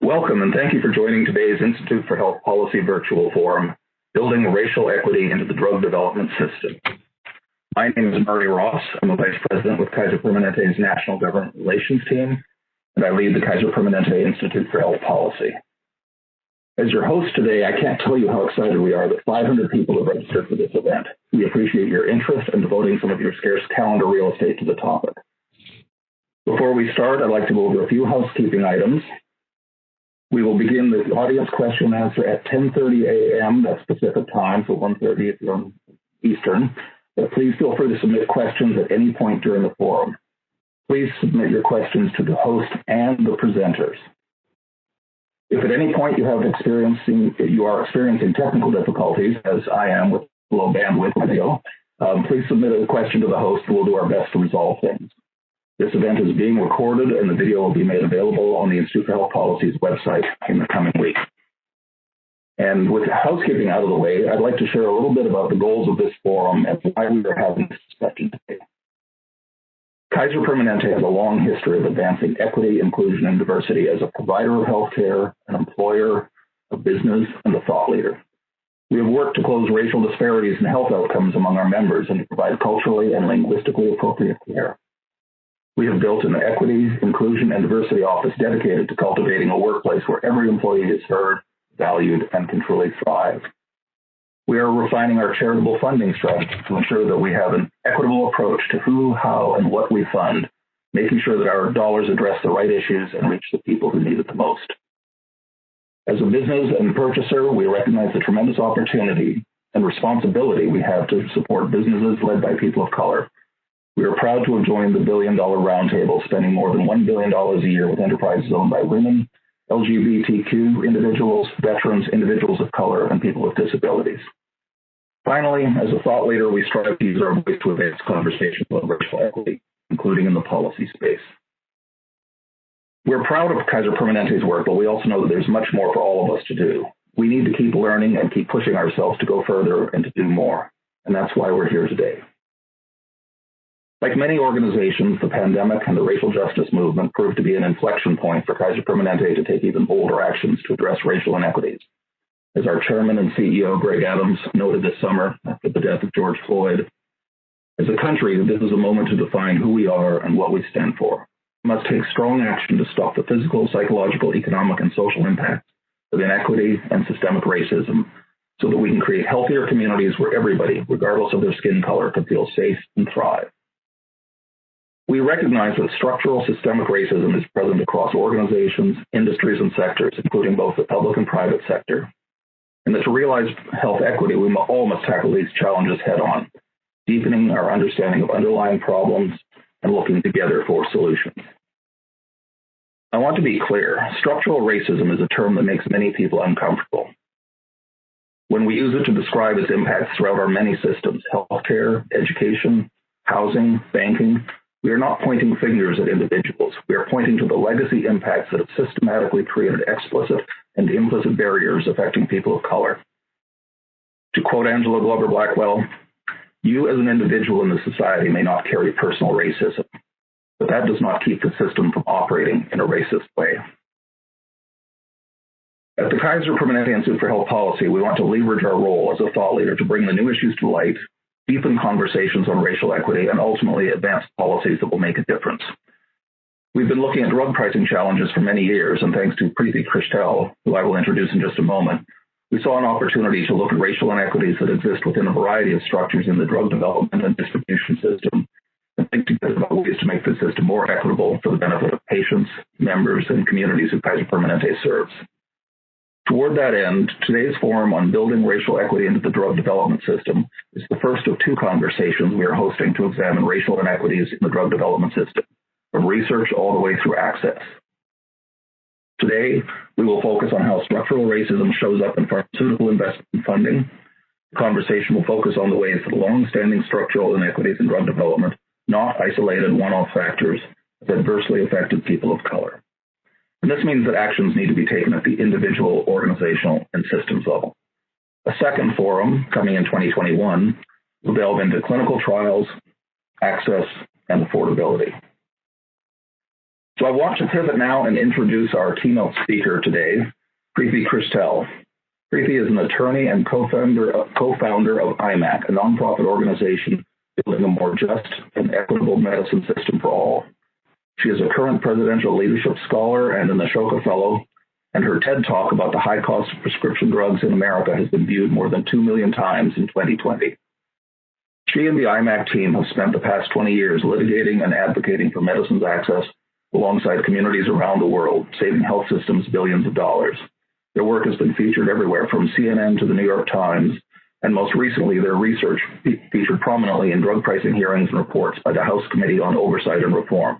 Welcome and thank you for joining today's Institute for Health Policy Virtual Forum, Building Racial Equity into the Drug Development System. My name is Marty Ross. I'm a Vice President with Kaiser Permanente's National Government Relations Team, and I lead the Kaiser Permanente Institute for Health Policy. As your host today, I can't tell you how excited we are that 500 people have registered for this event. We appreciate your interest in devoting some of your scarce calendar real estate to the topic. Before we start, I'd like to go over a few housekeeping items. We will begin the audience question and answer at 10:30 a.m. That's Pacific time, so 1:30 if you're on Eastern. But please feel free to submit questions at any point during the forum. Please submit your questions to the host and the presenters. If at any point you are experiencing technical difficulties, as I am with low bandwidth video, please submit a question to the host and we'll do our best to resolve things. This event is being recorded and the video will be made available on the Institute for Health Policy's website in the coming week. And with housekeeping out of the way, I'd like to share a little bit about the goals of this forum and why we are having this discussion today. Kaiser Permanente has a long history of advancing equity, inclusion, and diversity as a provider of healthcare, an employer, a business, and a thought leader. We have worked to close racial disparities in health outcomes among our members and to provide culturally and linguistically appropriate care. We have built an equity, inclusion, and diversity office dedicated to cultivating a workplace where every employee is heard, valued, and can truly thrive. We are refining our charitable funding strategy to ensure that we have an equitable approach to who, how, and what we fund, making sure that our dollars address the right issues and reach the people who need it the most. As a business and purchaser, we recognize the tremendous opportunity and responsibility we have to support businesses led by people of color. We are proud to have joined the $1 Billion Roundtable, spending more than $1 billion a year with enterprises owned by women, LGBTQ individuals, veterans, individuals of color, and people with disabilities. Finally, as a thought leader, we strive to use our voice to advance conversations about racial equity, including in the policy space. We're proud of Kaiser Permanente's work, but we also know that there's much more for all of us to do. We need to keep learning and keep pushing ourselves to go further and to do more, and that's why we're here today. Like many organizations, the pandemic and the racial justice movement proved to be an inflection point for Kaiser Permanente to take even bolder actions to address racial inequities. As our chairman and CEO, Greg Adams, noted this summer after the death of George Floyd, as a country, this is a moment to define who we are and what we stand for. We must take strong action to stop the physical, psychological, economic, and social impacts of inequity and systemic racism so that we can create healthier communities where everybody, regardless of their skin color, can feel safe and thrive. We recognize that structural systemic racism is present across organizations, industries, and sectors, including both the public and private sector, and that to realize health equity, we all must tackle these challenges head-on, deepening our understanding of underlying problems and looking together for solutions. I want to be clear, structural racism is a term that makes many people uncomfortable. When we use it to describe its impacts throughout our many systems, healthcare, education, housing, banking, we are not pointing fingers at individuals. We are pointing to the legacy impacts that have systematically created explicit and implicit barriers affecting people of color. To quote Angela Glover Blackwell, "You as an individual in the society may not carry personal racism, but that does not keep the system from operating in a racist way." At the Kaiser Permanente Institute for Health Policy, we want to leverage our role as a thought leader to bring the new issues to light, deepen conversations on racial equity, and ultimately advance policies that will make a difference. We've been looking at drug pricing challenges for many years, and thanks to Priti Krishtel, who I will introduce in just a moment, we saw an opportunity to look at racial inequities that exist within a variety of structures in the drug development and distribution system, and think together about ways to make the system more equitable for the benefit of patients, members, and communities who Kaiser Permanente serves. Toward that end, today's forum on building racial equity into the drug development system is the first of two conversations we are hosting to examine racial inequities in the drug development system, from research all the way through access. Today, we will focus on how structural racism shows up in pharmaceutical investment funding. The conversation will focus on the ways that long-standing structural inequities in drug development, not isolated one-off factors, have adversely affected people of color. And this means that actions need to be taken at the individual, organizational, and systems level. A second forum, coming in 2021, will delve into clinical trials, access, and affordability. So So I want to pivot now and introduce our keynote speaker today, Priti Krishtel. Priti is an attorney and co-founder of I-MAK, a nonprofit organization building a more just and equitable medicine system for all. She is a current presidential leadership scholar and an Ashoka Fellow, and her TED Talk about the high cost of prescription drugs in America has been viewed more than 2 million times in 2020. She and the I-MAK team have spent the past 20 years litigating and advocating for medicines access alongside communities around the world, saving health systems billions of dollars. Their work has been featured everywhere from CNN to the New York Times, and most recently their research featured prominently in drug pricing hearings and reports by the House Committee on Oversight and Reform.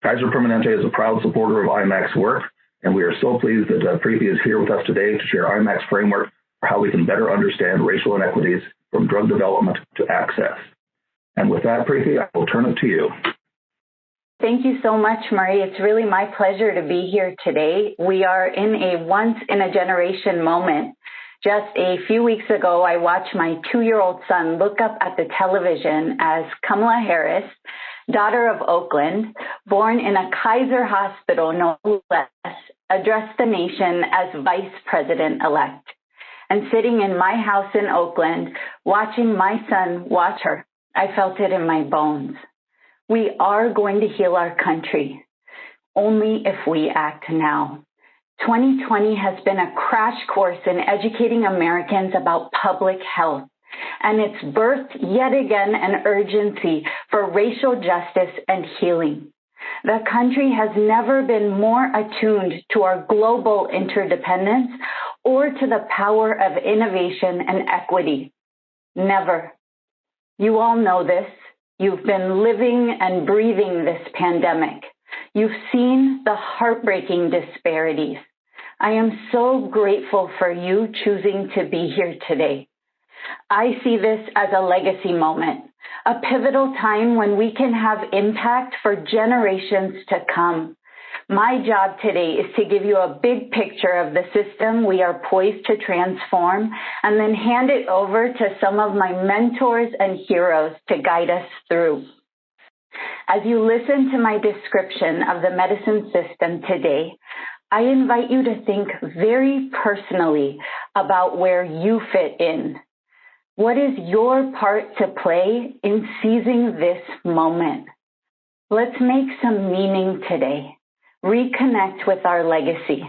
Kaiser Permanente is a proud supporter of I-MAK's work, and we are so pleased that Priti is here with us today to share I-MAK's framework for how we can better understand racial inequities from drug development to access. And with that, Priti, I will turn it to you. Thank you so much, Murray. It's really my pleasure to be here today. We are in a once-in-a-generation moment. Just a few weeks ago, I watched my 2-year-old son look up at the television as Kamala Harris, daughter of Oakland, born in a Kaiser hospital, no less, addressed the nation as vice president-elect. And sitting in my house in Oakland, watching my son watch her, I felt it in my bones. We are going to heal our country, only if we act now. 2020 has been a crash course in educating Americans about public health, and it's birthed yet again an urgency for racial justice and healing. The country has never been more attuned to our global interdependence or to the power of innovation and equity. Never. You all know this. You've been living and breathing this pandemic. You've seen the heartbreaking disparities. I am so grateful for you choosing to be here today. I see this as a legacy moment, a pivotal time when we can have impact for generations to come. My job today is to give you a big picture of the system we are poised to transform and then hand it over to some of my mentors and heroes to guide us through. As you listen to my description of the medicine system today, I invite you to think very personally about where you fit in. What is your part to play in seizing this moment? Let's make some meaning today. Reconnect with our legacy.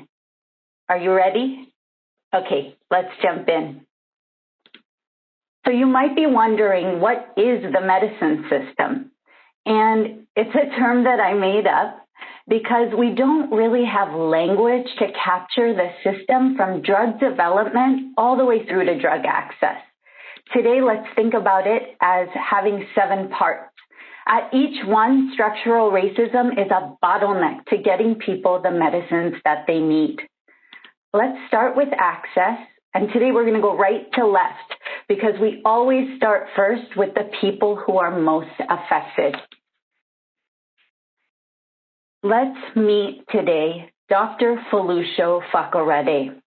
Are you ready? Okay, let's jump in. So you might be wondering, what is the medicine system? And it's a term that I made up because we don't really have language to capture the system from drug development all the way through to drug access. Today, let's think about it as having 7 parts. At each one, structural racism is a bottleneck to getting people the medicines that they need. Let's start with access, and today we're going to go right to left because we always start first with the people who are most affected. Let's meet today Dr. Felucio Facorede.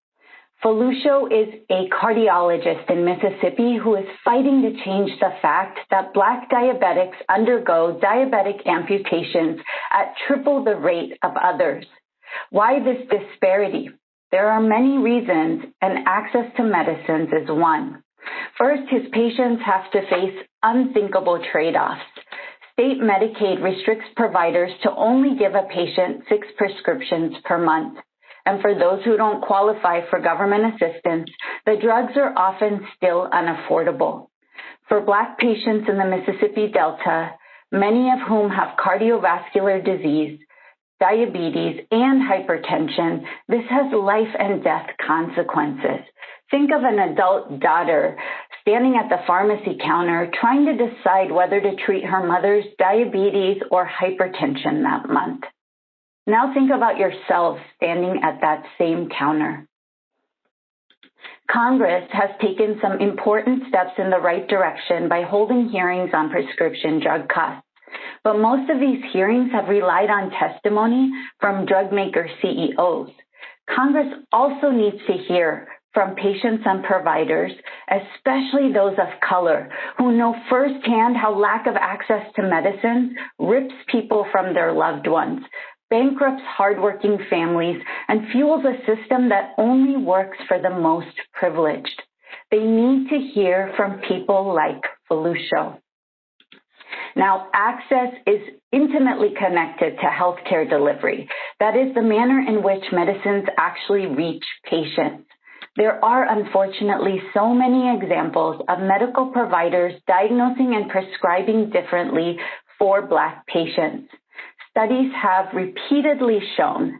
Felucio is a cardiologist in Mississippi who is fighting to change the fact that Black diabetics undergo diabetic amputations at triple the rate of others. Why this disparity? There are many reasons, and access to medicines is one. First, his patients have to face unthinkable trade-offs. State Medicaid restricts providers to only give a patient 6 prescriptions per month. And for those who don't qualify for government assistance, the drugs are often still unaffordable. For Black patients in the Mississippi Delta, many of whom have cardiovascular disease, diabetes, and hypertension, this has life and death consequences. Think of an adult daughter standing at the pharmacy counter trying to decide whether to treat her mother's diabetes or hypertension that month. Now think about yourself standing at that same counter. Congress has taken some important steps in the right direction by holding hearings on prescription drug costs. But most of these hearings have relied on testimony from drug maker CEOs. Congress also needs to hear from patients and providers, especially those of color, who know firsthand how lack of access to medicine rips people from their loved ones, bankrupts hardworking families, and fuels a system that only works for the most privileged. They need to hear from people like Felucio. Now, access is intimately connected to healthcare delivery. That is the manner in which medicines actually reach patients. There are unfortunately so many examples of medical providers diagnosing and prescribing differently for Black patients. Studies have repeatedly shown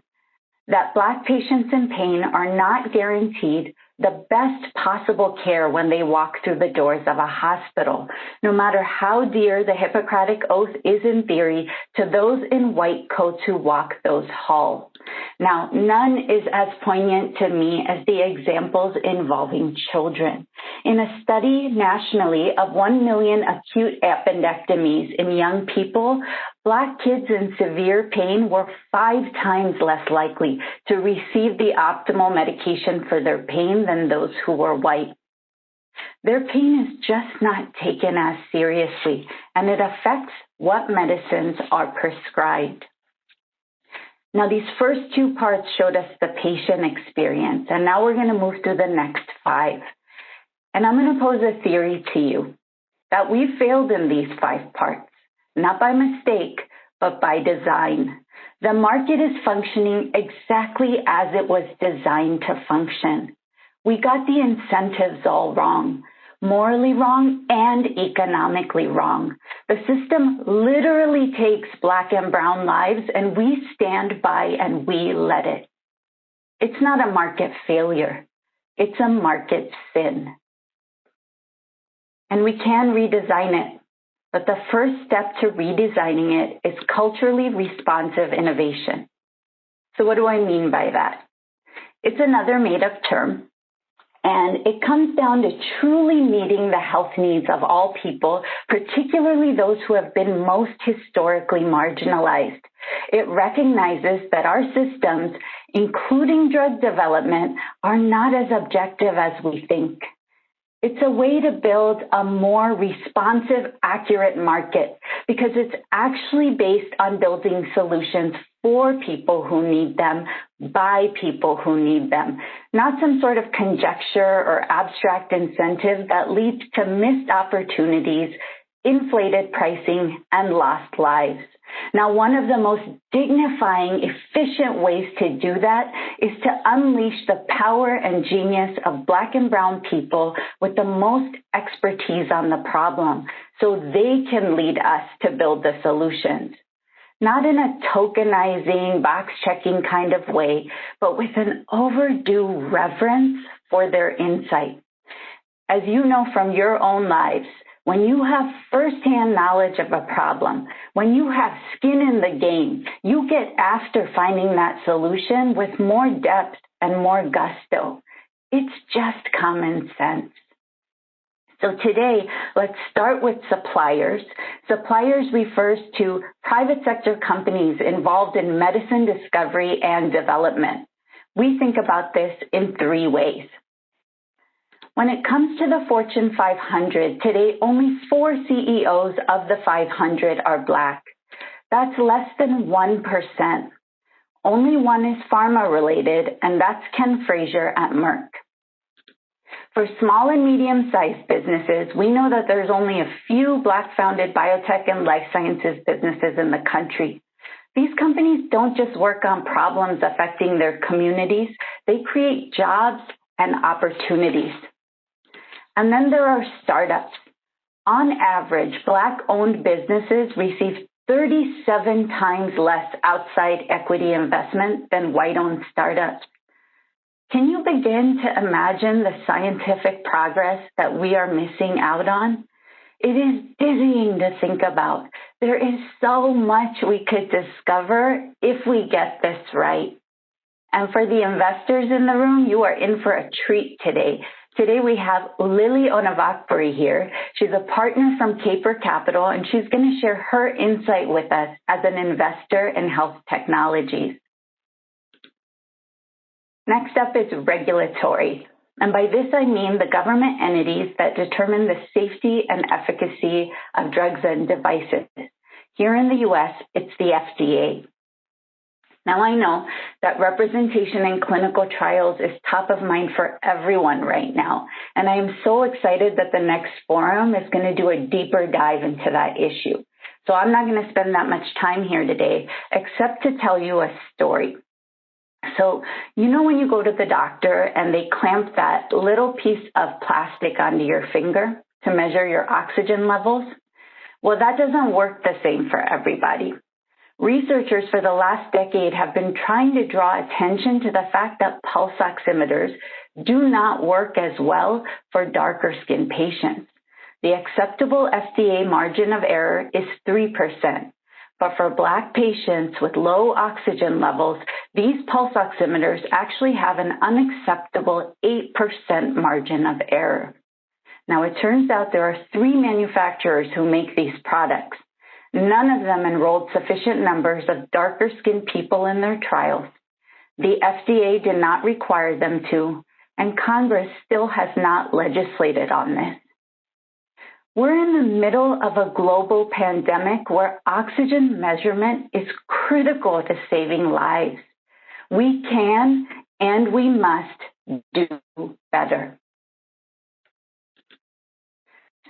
that Black patients in pain are not guaranteed the best possible care when they walk through the doors of a hospital, no matter how dear the Hippocratic Oath is in theory to those in white coats who walk those halls. Now, none is as poignant to me as the examples involving children. In a study nationally of 1 million acute appendectomies in young people, Black kids in severe pain were 5 times less likely to receive the optimal medication for their pain than those who were white. Their pain is just not taken as seriously, and it affects what medicines are prescribed. Now, these first 2 parts showed us the patient experience, and now we're going to move to the next 5. And I'm going to pose a theory to you that we failed in these 5 parts, not by mistake, but by design. The market is functioning exactly as it was designed to function. We got the incentives all wrong, morally wrong and economically wrong. The system literally takes Black and brown lives, and we stand by and we let it. It's not a market failure. It's a market sin. And we can redesign it. But the first step to redesigning it is culturally responsive innovation. So what do I mean by that? It's another made-up term, and it comes down to truly meeting the health needs of all people, particularly those who have been most historically marginalized. It recognizes that our systems, including drug development, are not as objective as we think. It's a way to build a more responsive, accurate market because it's actually based on building solutions for people who need them, by people who need them, not some sort of conjecture or abstract incentive that leads to missed opportunities, inflated pricing, and lost lives. Now, one of the most dignifying, efficient ways to do that is to unleash the power and genius of Black and brown people with the most expertise on the problem so they can lead us to build the solutions. Not in a tokenizing, box-checking kind of way, but with an overdue reverence for their insight. As you know from your own lives, when you have firsthand knowledge of a problem, when you have skin in the game, you get after finding that solution with more depth and more gusto. It's just common sense. So today, let's start with suppliers. Suppliers refers to private sector companies involved in medicine discovery and development. We think about this in 3 ways. When it comes to the Fortune 500, today only 4 CEOs of the 500 are Black. That's less than 1%. Only one is pharma related, and that's Ken Frazier at Merck. For small and medium-sized businesses, we know that there's only a few Black-founded biotech and life sciences businesses in the country. These companies don't just work on problems affecting their communities, they create jobs and opportunities. And then there are startups. On average, Black-owned businesses receive 37 times less outside equity investment than white-owned startups. Can you begin to imagine the scientific progress that we are missing out on? It is dizzying to think about. There is so much we could discover if we get this right. And for the investors in the room, you are in for a treat today. Today we have Ulili Onovakpuri here. She's a partner from Kapor Capital, and she's going to share her insight with us as an investor in health technologies. Next up is regulatory. And by this, I mean the government entities that determine the safety and efficacy of drugs and devices. Here in the U.S., it's the FDA. Now, I know that representation in clinical trials is top of mind for everyone right now, and I am so excited that the next forum is going to do a deeper dive into that issue. So I'm not going to spend that much time here today, except to tell you a story. So, you know when you go to the doctor and they clamp that little piece of plastic onto your finger to measure your oxygen levels? Well, that doesn't work the same for everybody. Researchers for the last decade have been trying to draw attention to the fact that pulse oximeters do not work as well for darker skinned patients. The acceptable FDA margin of error is 3%, but for Black patients with low oxygen levels, these pulse oximeters actually have an unacceptable 8% margin of error. Now, it turns out there are 3 manufacturers who make these products. None of them enrolled sufficient numbers of darker-skinned people in their trials. The FDA did not require them to, and Congress still has not legislated on this. We're in the middle of a global pandemic where oxygen measurement is critical to saving lives. We can and we must do better.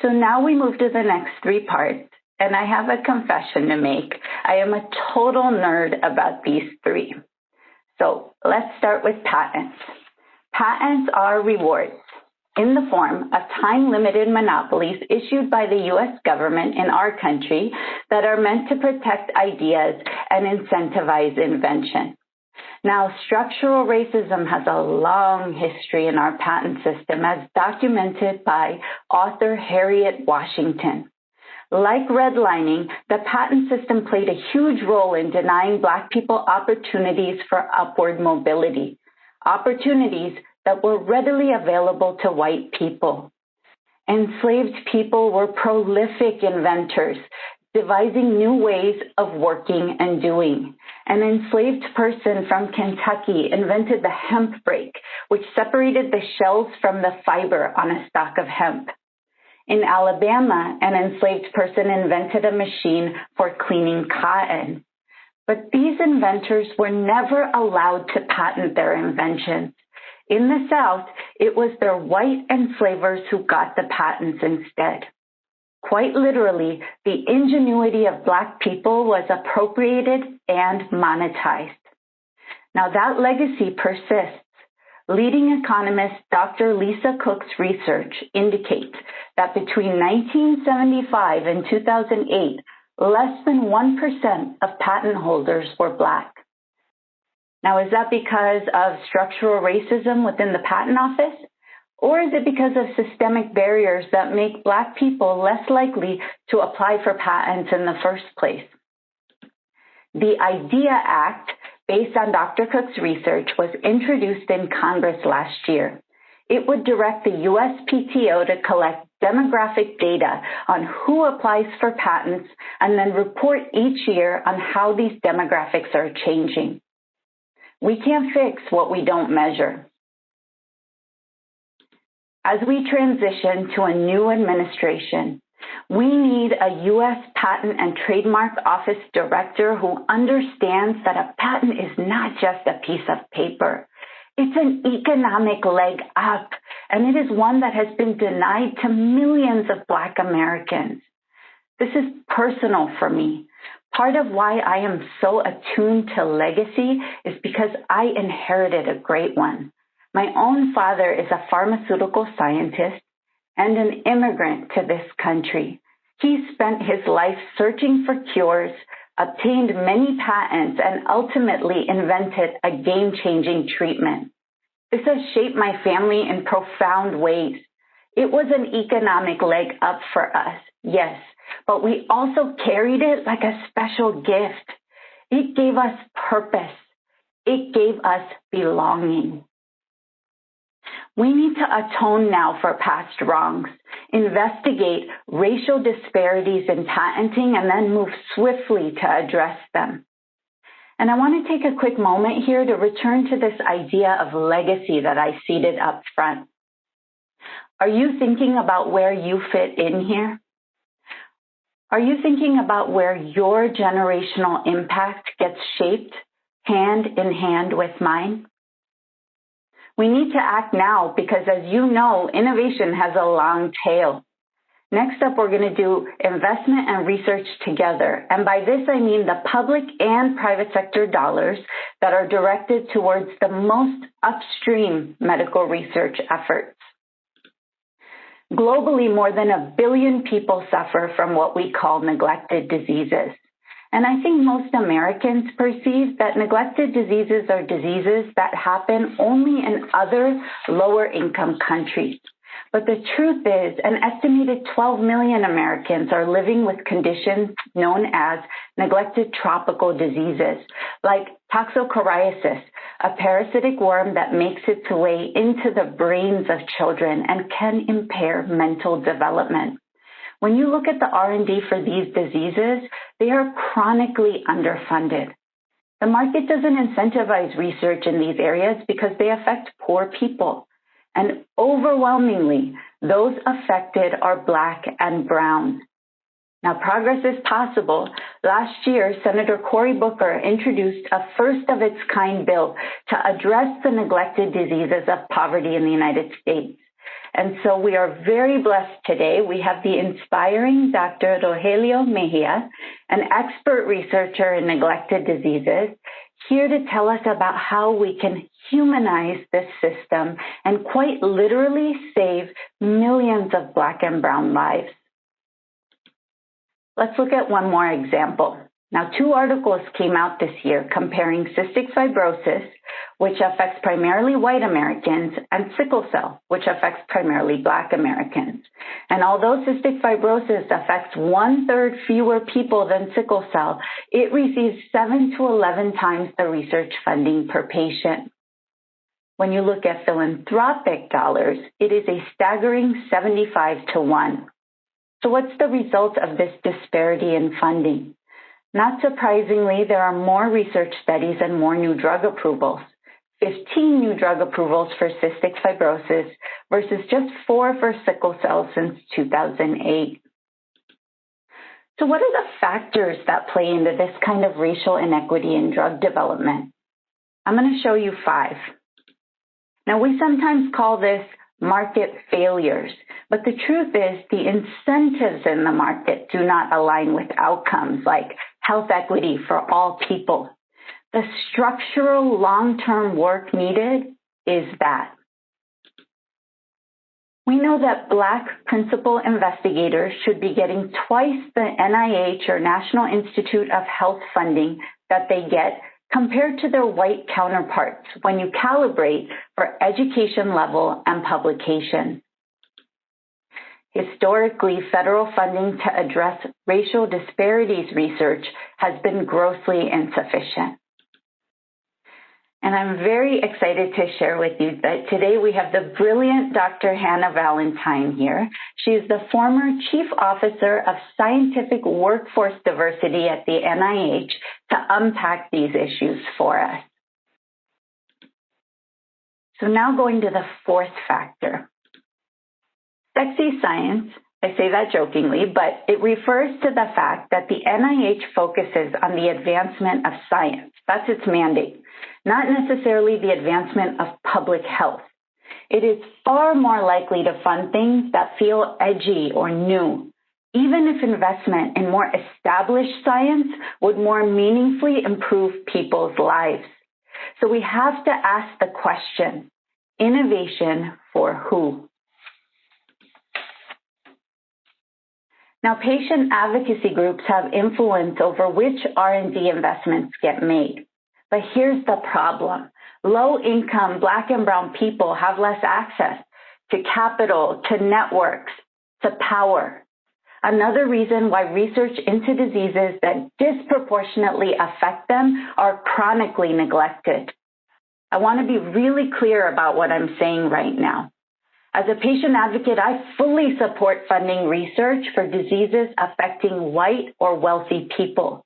So now we move to the next 3 parts. And I have a confession to make. I am a total nerd about these 3. So let's start with patents. Patents are rewards in the form of time-limited monopolies issued by the U.S. government in our country that are meant to protect ideas and incentivize invention. Now, structural racism has a long history in our patent system, as documented by author Harriet Washington. Like redlining, the patent system played a huge role in denying Black people opportunities for upward mobility, opportunities that were readily available to white people. Enslaved people were prolific inventors, devising new ways of working and doing. An enslaved person from Kentucky invented the hemp brake, which separated the shells from the fiber on a stalk of hemp. In Alabama, an enslaved person invented a machine for cleaning cotton. But these inventors were never allowed to patent their inventions. In the South, it was their white enslavers who got the patents instead. Quite literally, the ingenuity of Black people was appropriated and monetized. Now that legacy persists. Leading economist Dr. Lisa Cook's research indicates that between 1975 and 2008, less than 1% of patent holders were Black. Now, is that because of structural racism within the patent office? Or is it because of systemic barriers that make Black people less likely to apply for patents in the first place? The IDEA Act, based on Dr. Cook's research, was introduced in Congress last year. It would direct the USPTO to collect demographic data on who applies for patents and then report each year on how these demographics are changing. We can't fix what we don't measure. As we transition to a new administration, we need a U.S. Patent and Trademark Office director who understands that a patent is not just a piece of paper. It's an economic leg up, and it is one that has been denied to millions of Black Americans. This is personal for me. Part of why I am so attuned to legacy is because I inherited a great one. My own father is a pharmaceutical scientist and an immigrant to this country. He spent his life searching for cures, obtained many patents, and ultimately invented a game-changing treatment. This has shaped my family in profound ways. It was an economic leg up for us, yes, but we also carried it like a special gift. It gave us purpose. It gave us belonging. We need to atone now for past wrongs, investigate racial disparities in patenting, and then move swiftly to address them. And I want to take a quick moment here to return to this idea of legacy that I seated up front. Are you thinking about where you fit in here? Are you thinking about where your generational impact gets shaped hand in hand with mine? We need to act now because, as you know, innovation has a long tail. Next up, we're going to do investment and research together. And by this, I mean the public and private sector dollars that are directed towards the most upstream medical research efforts. Globally, more than 1 billion people suffer from what we call neglected diseases. And I think most Americans perceive that neglected diseases are diseases that happen only in other lower income countries. But the truth is, an estimated 12 million Americans are living with conditions known as neglected tropical diseases, like toxocariasis, a parasitic worm that makes its way into the brains of children and can impair mental development. When you look at the R&D for these diseases, they are chronically underfunded. The market doesn't incentivize research in these areas because they affect poor people. And overwhelmingly, those affected are Black and brown. Now, progress is possible. Last year, Senator Cory Booker introduced a first-of-its-kind bill to address the neglected diseases of poverty in the United States. And so we are very blessed today. We have the inspiring Dr. Rojelio Mejia, an expert researcher in neglected diseases, here to tell us about how we can humanize this system and quite literally save millions of Black and brown lives. Let's look at one more example. Now, 2 articles came out this year comparing cystic fibrosis, which affects primarily white Americans, and sickle cell, which affects primarily Black Americans. And although cystic fibrosis affects 1/3 fewer people than sickle cell, it receives 7 to 11 times the research funding per patient. When you look at philanthropic dollars, it is a staggering 75 to 1. So what's the result of this disparity in funding? Not surprisingly, there are more research studies and more new drug approvals. 15 new drug approvals for cystic fibrosis versus just 4 for sickle cell since 2008. So what are the factors that play into this kind of racial inequity in drug development? I'm going to show you 5. Now, we sometimes call this market failures, but the truth is the incentives in the market do not align with outcomes like health equity for all people. The structural long-term work needed is that. We know that Black principal investigators should be getting twice the NIH or National Institute of Health funding that they get compared to their white counterparts when you calibrate for education level and publication. Historically, federal funding to address racial disparities research has been grossly insufficient. And I'm very excited to share with you that today we have the brilliant Dr. Hannah Valentine here. She is the former Chief Officer of Scientific Workforce Diversity at the NIH to unpack these issues for us. So now going to the 4th factor. Sexy science, I say that jokingly, but it refers to the fact that the NIH focuses on the advancement of science. That's its mandate, not necessarily the advancement of public health. It is far more likely to fund things that feel edgy or new, even if investment in more established science would more meaningfully improve people's lives. So we have to ask the question, innovation for who? Now, patient advocacy groups have influence over which R&D investments get made. But here's the problem. Low-income Black and brown people have less access to capital, to networks, to power. Another reason why research into diseases that disproportionately affect them are chronically neglected. I want to be really clear about what I'm saying right now. As a patient advocate, I fully support funding research for diseases affecting white or wealthy people.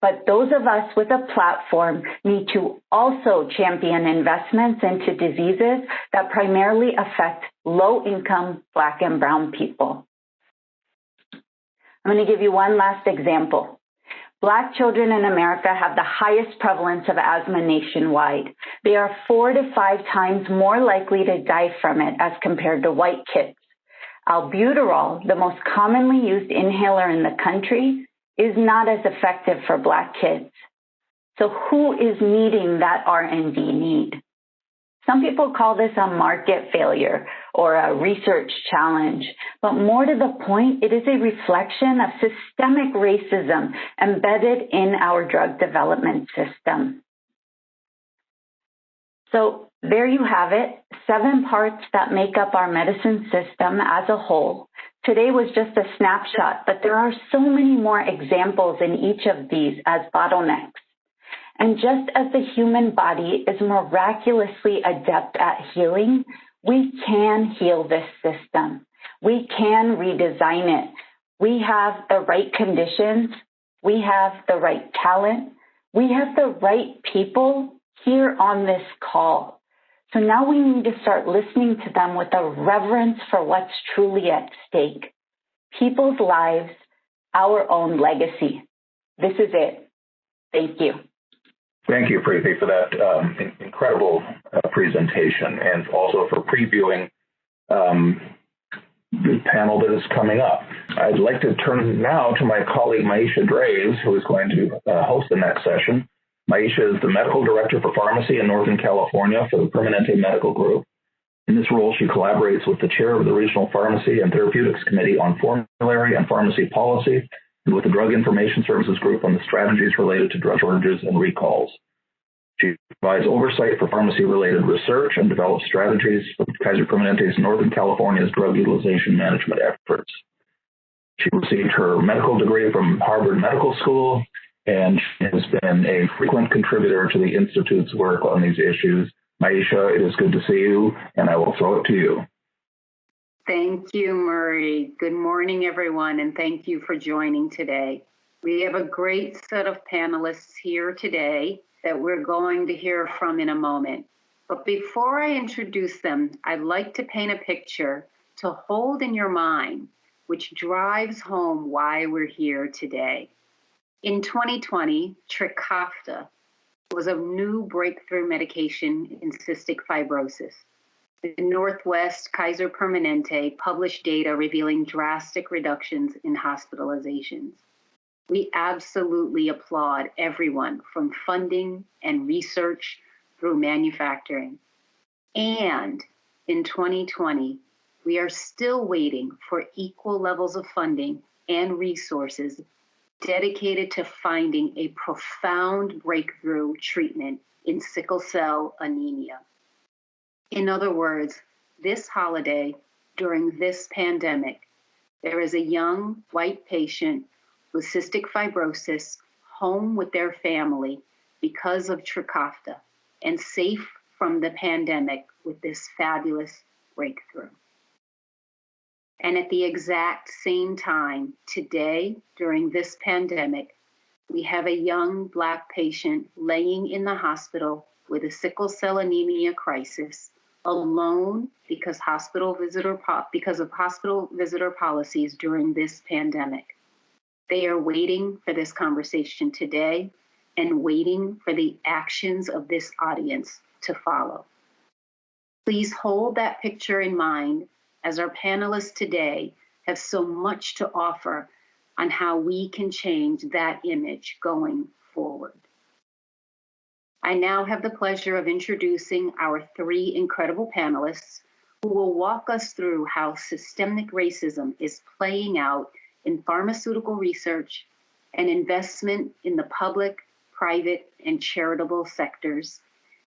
But those of us with a platform need to also champion investments into diseases that primarily affect low-income Black and brown people. I'm going to give you one last example. Black children in America have the highest prevalence of asthma nationwide. They are 4 to 5 times more likely to die from it as compared to white kids. Albuterol, the most commonly used inhaler in the country, is not as effective for Black kids. So who is meeting that R&D need? Some people call this a market failure or a research challenge, but more to the point, it is a reflection of systemic racism embedded in our drug development system. So there you have it, 7 parts that make up our medicine system as a whole. Today was just a snapshot, but there are so many more examples in each of these as bottlenecks. And just as the human body is miraculously adept at healing, we can heal this system. We can redesign it. We have the right conditions. We have the right talent. We have the right people here on this call. So now we need to start listening to them with a reverence for what's truly at stake. People's lives, our own legacy. This is it. Thank you. Thank you, Priti, for that incredible presentation and also for previewing the panel that is coming up. I'd like to turn now to my colleague, Maisha Draves, who is going to host the next session. Maisha is the Medical Director for Pharmacy in Northern California for the Permanente Medical Group. In this role, she collaborates with the chair of the Regional Pharmacy and Therapeutics Committee on Formulary and Pharmacy Policy, and with the Drug Information Services Group on the strategies related to drug shortages and recalls. She provides oversight for pharmacy-related research and develops strategies for Kaiser Permanente's Northern California's drug utilization management efforts. She received her medical degree from Harvard Medical School, and she has been a frequent contributor to the Institute's work on these issues. Maisha, it is good to see you, and I will throw it to you. Thank you, Murray. Good morning, everyone, and thank you for joining today. We have a great set of panelists here today that we're going to hear from in a moment. But before I introduce them, I'd like to paint a picture to hold in your mind, which drives home why we're here today. In 2020, Trikafta was a new breakthrough medication in cystic fibrosis. The Northwest Kaiser Permanente published data revealing drastic reductions in hospitalizations. We absolutely applaud everyone from funding and research through manufacturing. And in 2020, we are still waiting for equal levels of funding and resources dedicated to finding a profound breakthrough treatment in sickle cell anemia. In other words, this holiday, during this pandemic, there is a young white patient with cystic fibrosis home with their family because of Trikafta and safe from the pandemic with this fabulous breakthrough. And at the exact same time, today, during this pandemic, we have a young Black patient laying in the hospital with a sickle cell anemia crisis, alone because of hospital visitor policies during this pandemic. They are waiting for this conversation today and waiting for the actions of this audience to follow. Please hold that picture in mind as our panelists today have so much to offer on how we can change that image going forward. I now have the pleasure of introducing our 3 incredible panelists who will walk us through how systemic racism is playing out in pharmaceutical research and investment in the public, private, and charitable sectors,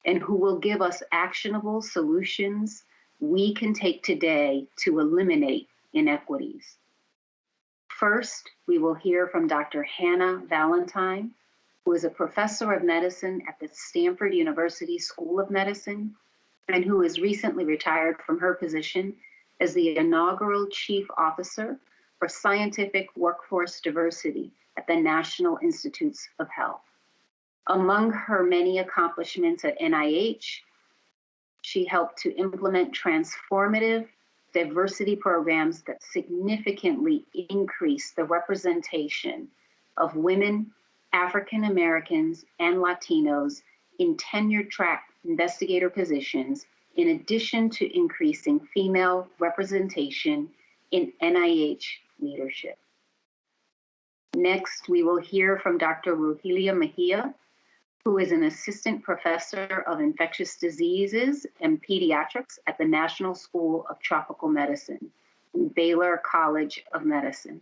and who will give us actionable solutions we can take today to eliminate inequities. First, we will hear from Dr. Hannah Valentine, who is a professor of medicine at the Stanford University School of Medicine, and who is recently retired from her position as the inaugural Chief Officer for Scientific Workforce Diversity at the National Institutes of Health. Among her many accomplishments at NIH, she helped to implement transformative diversity programs that significantly increase the representation of women, African Americans, and Latinos in tenure-track investigator positions, in addition to increasing female representation in NIH leadership. Next, we will hear from Dr. Rojelio Mejia, who is an assistant professor of infectious diseases and pediatrics at the National School of Tropical Medicine, Baylor College of Medicine.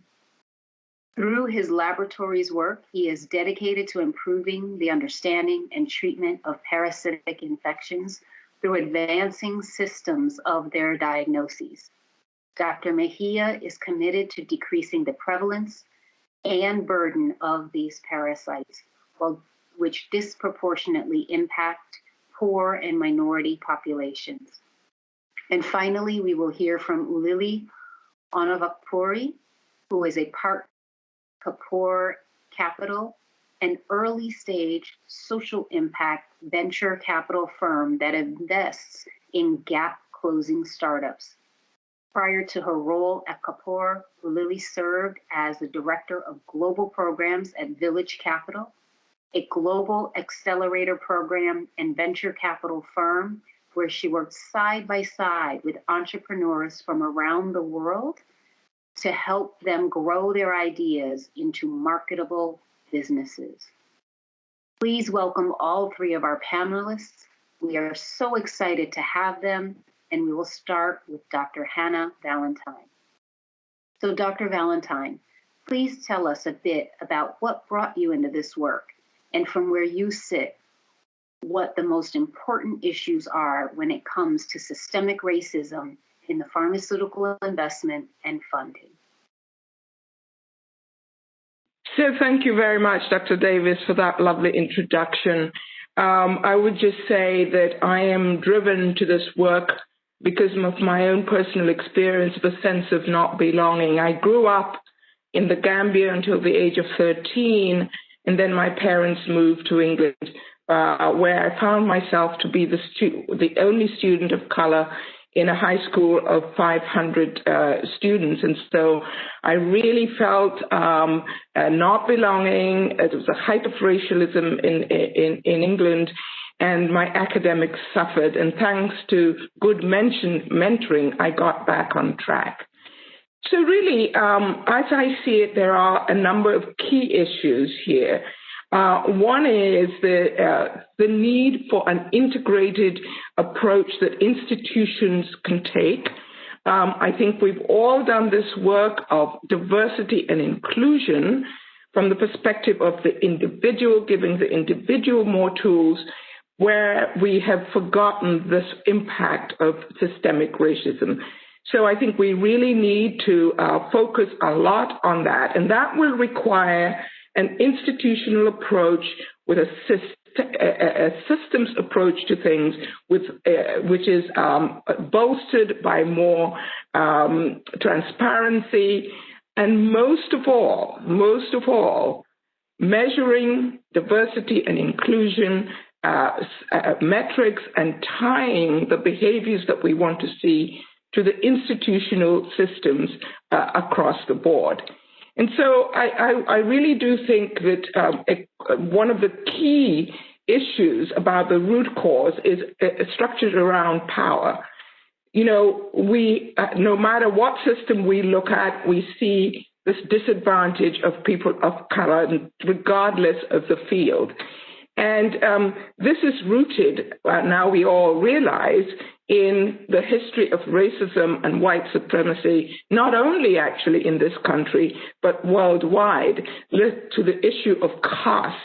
Through his laboratory's work, he is dedicated to improving the understanding and treatment of parasitic infections through advancing systems of their diagnoses. Dr. Mejia is committed to decreasing the prevalence and burden of these parasites, which disproportionately impact poor and minority populations. And finally, we will hear from Ulili Onovakpuri, who is a part Kapor Capital, an early-stage social impact venture capital firm that invests in gap-closing startups. Prior to her role at Kapor, Ulili served as the director of global programs at Village Capital, a global accelerator program and venture capital firm where she worked side by side with entrepreneurs from around the world to help them grow their ideas into marketable businesses. Please welcome all three of our panelists. We are so excited to have them, and we will start with Dr. Hannah Valentine. So Dr. Valentine, please tell us a bit about what brought you into this work, and from where you sit, what the most important issues are when it comes to systemic racism in the pharmaceutical investment and funding. So thank you very much, Dr. Davis, for that lovely introduction. I would just say that I am driven to this work because of my own personal experience of a sense of not belonging. I grew up in the Gambia until the age of 13, and then my parents moved to England, where I found myself to be the only student of color in a high school of 500 students. And so I really felt not belonging. It was a height of racialism in England, and my academics suffered. And thanks to good mentoring, I got back on track. So really, as I see it, there are a number of key issues here. One is the need for an integrated approach that institutions can take. I think we've all done this work of diversity and inclusion from the perspective of the individual, giving the individual more tools, where we have forgotten this impact of systemic racism. So I think we really need to focus a lot on that, and that will require an institutional approach with a systems approach to things, which is bolstered by more transparency, and most of all, measuring diversity and inclusion metrics and tying the behaviors that we want to see to the institutional systems across the board. And so I really do think that one of the key issues about the root cause is structured around power. You know, no matter what system we look at, we see this disadvantage of people of color, regardless of the field. And this is rooted, now we all realize, in the history of racism and white supremacy, not only actually in this country, but worldwide, to the issue of caste.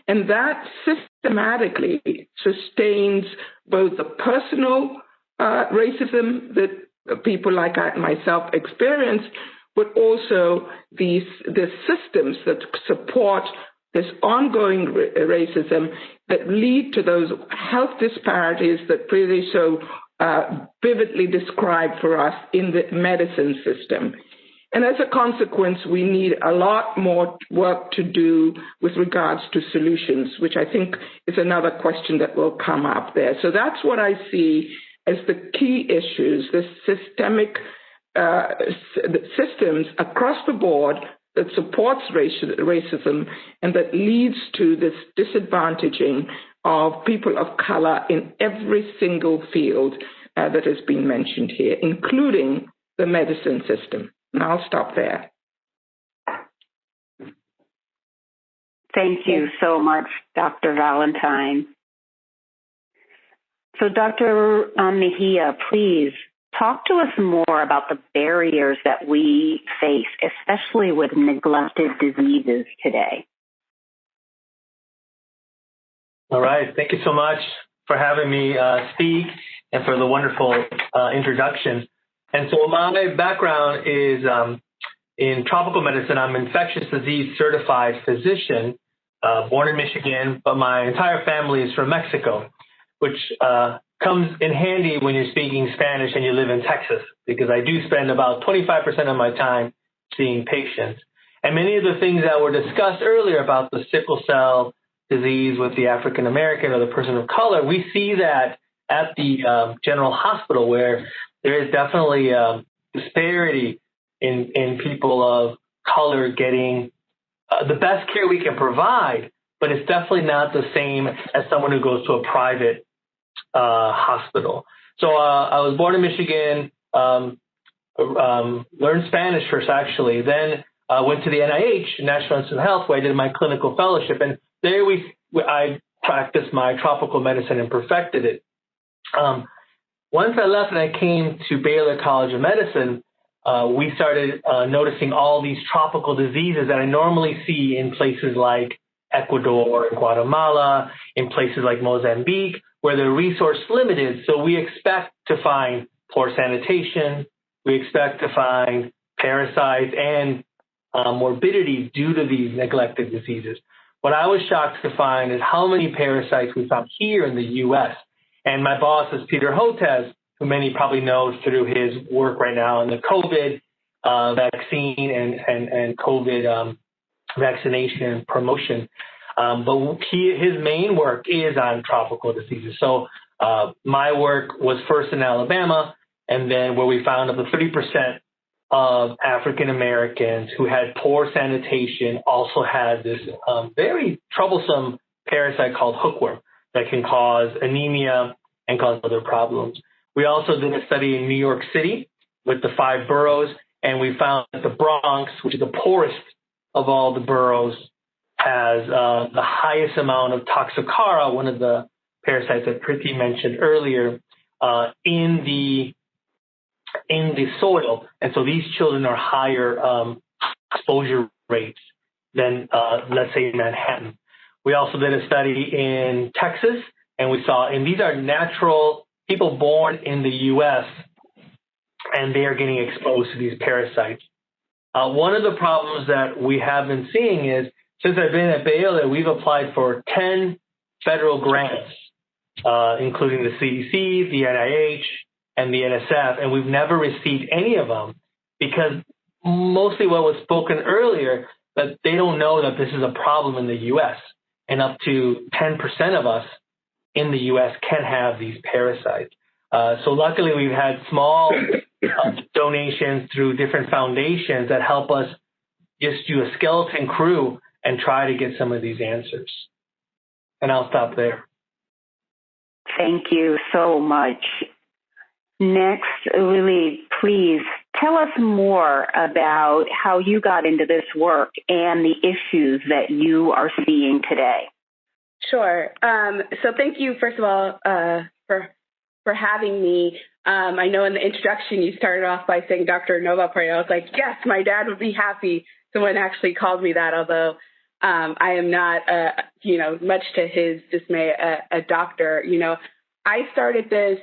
And that systematically sustains both the personal racism that people like myself experience, but also the systems that support this ongoing racism that lead to those health disparities that really so vividly described for us in the medicine system. And as a consequence, we need a lot more work to do with regards to solutions, which I think is another question that will come up there. So that's what I see as the key issues, the systemic systems across the board that supports racism and that leads to this disadvantaging of people of color in every single field that has been mentioned here, including the medicine system. And I'll stop there. Thank you so much, Dr. Valentine. So, Dr. Mejia, please talk to us more about the barriers that we face, especially with neglected diseases today. All right. Thank you so much for having me speak and for the wonderful introduction. And so my background is in tropical medicine. I'm an infectious disease certified physician, born in Michigan, but my entire family is from Mexico, which comes in handy when you're speaking Spanish and you live in Texas, because I do spend about 25% of my time seeing patients. And many of the things that were discussed earlier about the sickle cell disease with the African American or the person of color, we see that at the general hospital, where there is definitely a disparity in people of color getting the best care we can provide, but it's definitely not the same as someone who goes to a private hospital. So I was born in Michigan, learned Spanish first, actually, then went to the NIH, National Institute of Health, where I did my clinical fellowship, and there I practiced my tropical medicine and perfected it. Once I left and I came to Baylor College of Medicine, we started noticing all these tropical diseases that I normally see in places like Ecuador and Guatemala, in places like Mozambique, where they're resource limited. So we expect to find poor sanitation, we expect to find parasites and morbidity due to these neglected diseases. What I was shocked to find is how many parasites we found here in the U.S. And my boss is Peter Hotez, who many probably know through his work right now in the COVID vaccine and COVID vaccination promotion. But his main work is on tropical diseases. So my work was first in Alabama, and then where we found up to 30% of African Americans who had poor sanitation also had this very troublesome parasite called hookworm that can cause anemia and cause other problems. We also did a study in New York City with the 5 boroughs, and we found that the Bronx, which is the poorest of all the boroughs, has the highest amount of Toxocara, one of the parasites that Priti mentioned earlier, in the soil. And so these children are higher exposure rates than, let's say, Manhattan. We also did a study in Texas, and we saw, and these are natural people born in the U.S., and they are getting exposed to these parasites. One of the problems that we have been seeing is, since I've been at Baylor, we've applied for 10 federal grants, including the CDC, the NIH, and the NSF, and we've never received any of them because mostly what was spoken earlier, that they don't know that this is a problem in the U.S., and up to 10% of us in the U.S. can have these parasites. So luckily we've had small donations through different foundations that help us just do a skeleton crew and try to get some of these answers. And I'll stop there. Thank you so much. Next, Ulili, please tell us more about how you got into this work and the issues that you are seeing today. Sure. So thank you, first of all, for having me. I know in the introduction you started off by saying Dr. Onovakpuri. I was like, yes, my dad would be happy. Someone actually called me that, although I am not, much to his dismay, a doctor. I started this,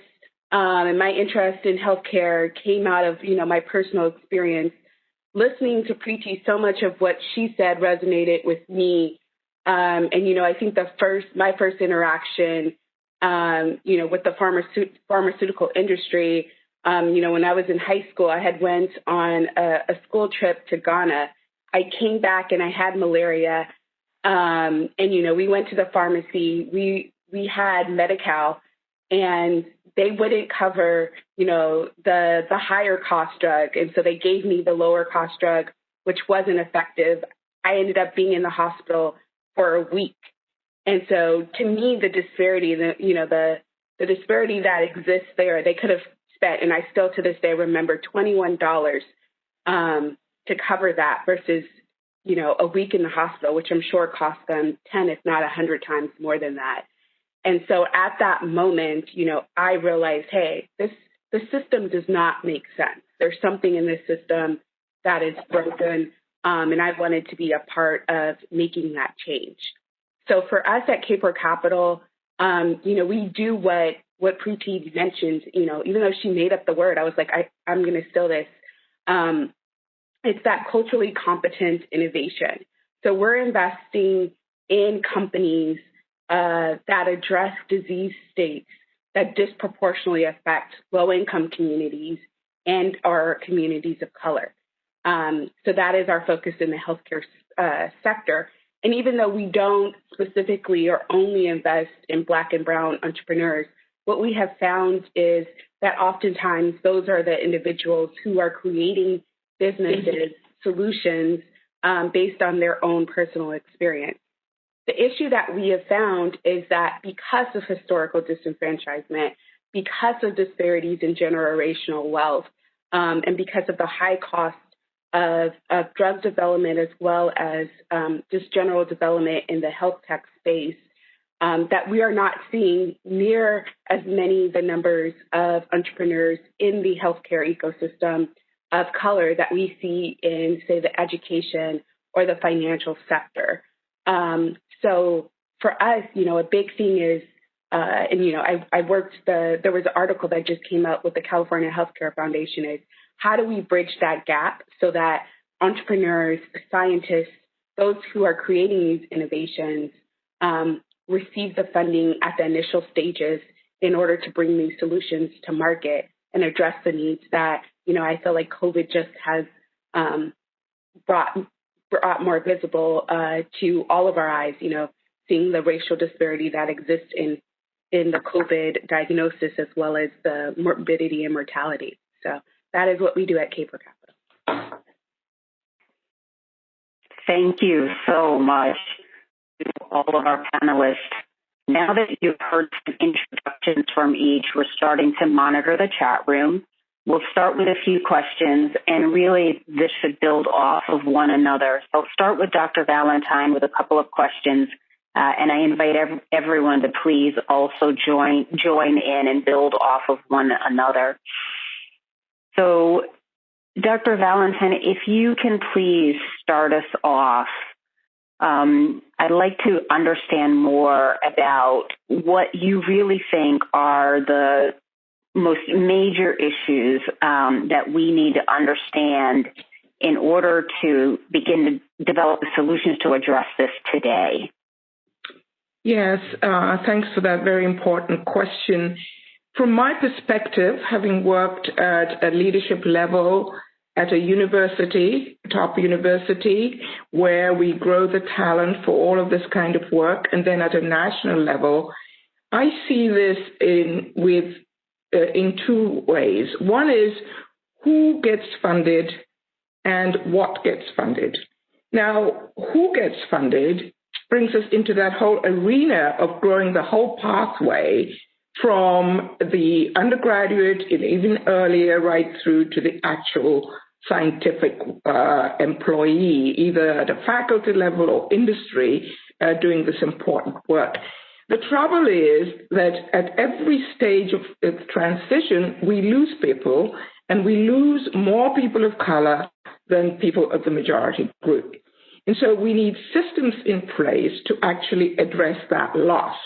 and my interest in healthcare came out of, my personal experience. Listening to Priti, so much of what she said resonated with me. And, I think my first interaction, with the pharmaceutical industry, when I was in high school, I had went on a school trip to Ghana. I came back and I had malaria. And, we went to the pharmacy. We had Medi-Cal, and they wouldn't cover, the higher cost drug. And so they gave me the lower cost drug which wasn't effective. I ended up being in the hospital for a week. And so to me, the disparity, the disparity that exists there, they could have spent, and I still to this day remember $21 to cover that versus, a week in the hospital, which I'm sure cost them 10, if not 100 times more than that. And so at that moment, I realized, hey, the system does not make sense. There's something in this system that is broken, and I wanted to be a part of making that change. So for us at Kapor Capital, we do what Priti mentioned, even though she made up the word, I was like, I'm going to steal this. It's that culturally competent innovation. So we're investing in companies that address disease states that disproportionately affect low-income communities and our communities of color. So that is our focus in the healthcare sector. And even though we don't specifically or only invest in Black and Brown entrepreneurs, what we have found is that oftentimes those are the individuals who are creating businesses, solutions based on their own personal experience. The issue that we have found is that because of historical disenfranchisement, because of disparities in generational wealth, and because of the high cost of drug development as well as just general development in the health tech space, that we are not seeing near as many the numbers of entrepreneurs in the healthcare ecosystem of color that we see in, say, the education or the financial sector. So for us, a big thing is, I worked there was an article that just came out with the California Healthcare Foundation is how do we bridge that gap so that entrepreneurs, scientists, those who are creating these innovations receive the funding at the initial stages in order to bring these solutions to market and address the needs that, I feel like COVID just has brought more visible to all of our eyes, seeing the racial disparity that exists in the COVID diagnosis as well as the morbidity and mortality. So that is what we do at Kapor Capital. Thank you so much to all of our panelists. Now that you've heard some introductions from each, we're starting to monitor the chat room. We'll start with a few questions, and really this should build off of one another. So I'll start with Dr. Valentine with a couple of questions, and I invite everyone to please also join in and build off of one another. So, Dr. Valentine, if you can please start us off, I'd like to understand more about what you really think are the most major issues that we need to understand in order to begin to develop the solutions to address this today. Yes, thanks for that very important question. From my perspective, having worked at a leadership level at a university, top university, where we grow the talent for all of this kind of work, and then at a national level, I see this in two ways. One is who gets funded and what gets funded. Now, who gets funded brings us into that whole arena of growing the whole pathway from the undergraduate and even earlier right through to the actual scientific employee, either at a faculty level or industry, doing this important work. The trouble is that at every stage of the transition, we lose people, and we lose more people of color than people of the majority group. And so we need systems in place to actually address that loss.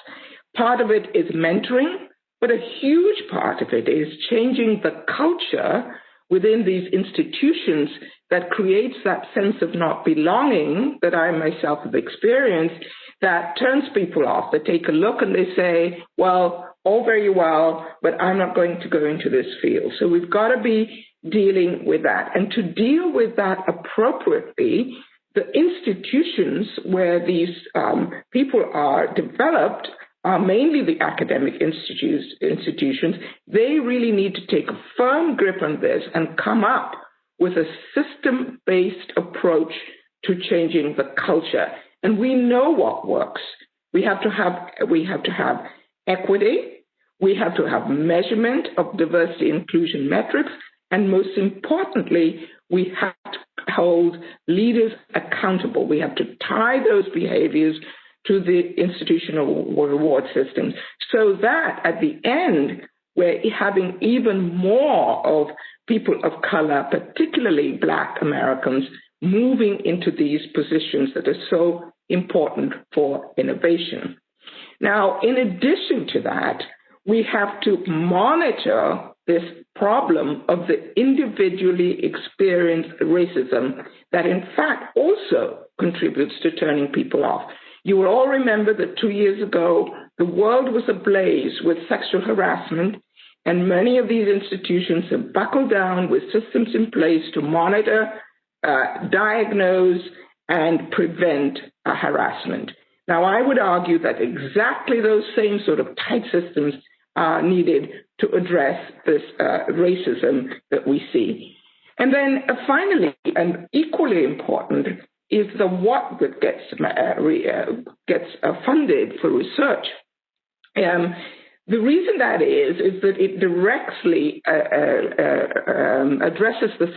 Part of it is mentoring, but a huge part of it is changing the culture within these institutions that creates that sense of not belonging that I myself have experienced, that turns people off. They take a look and they say, well, all very well, but I'm not going to go into this field. So we've got to be dealing with that. And to deal with that appropriately, the institutions where these people are developed are mainly the academic institutions. They really need to take a firm grip on this and come up with a system-based approach to changing the culture. And we know what works. We have to have equity. We have to have measurement of diversity inclusion metrics. And most importantly, we have to hold leaders accountable. We have to tie those behaviors to the institutional reward systems so that at the end, we're having even more of people of color, particularly Black Americans, moving into these positions that are so important for innovation. Now, in addition to that, we have to monitor this problem of the individually experienced racism that in fact also contributes to turning people off. You will all remember that 2 years ago, the world was ablaze with sexual harassment, and many of these institutions have buckled down with systems in place to monitor, diagnose, and prevent harassment. Now, I would argue that exactly those same sort of tight systems are needed to address this racism that we see. And then finally, and equally important, is the what that gets funded for research. The reason that is that it directly addresses the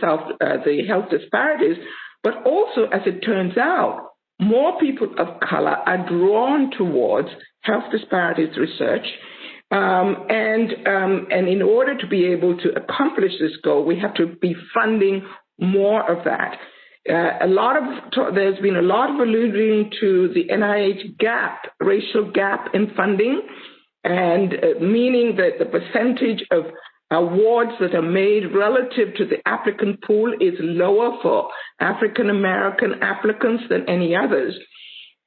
health disparities, but also, as it turns out, more people of color are drawn towards health disparities research. And in order to be able to accomplish this goal, we have to be funding more of that. There's been a lot of alluding to the NIH gap, racial gap in funding, and meaning that the percentage of awards that are made relative to the applicant pool is lower for African American applicants than any others.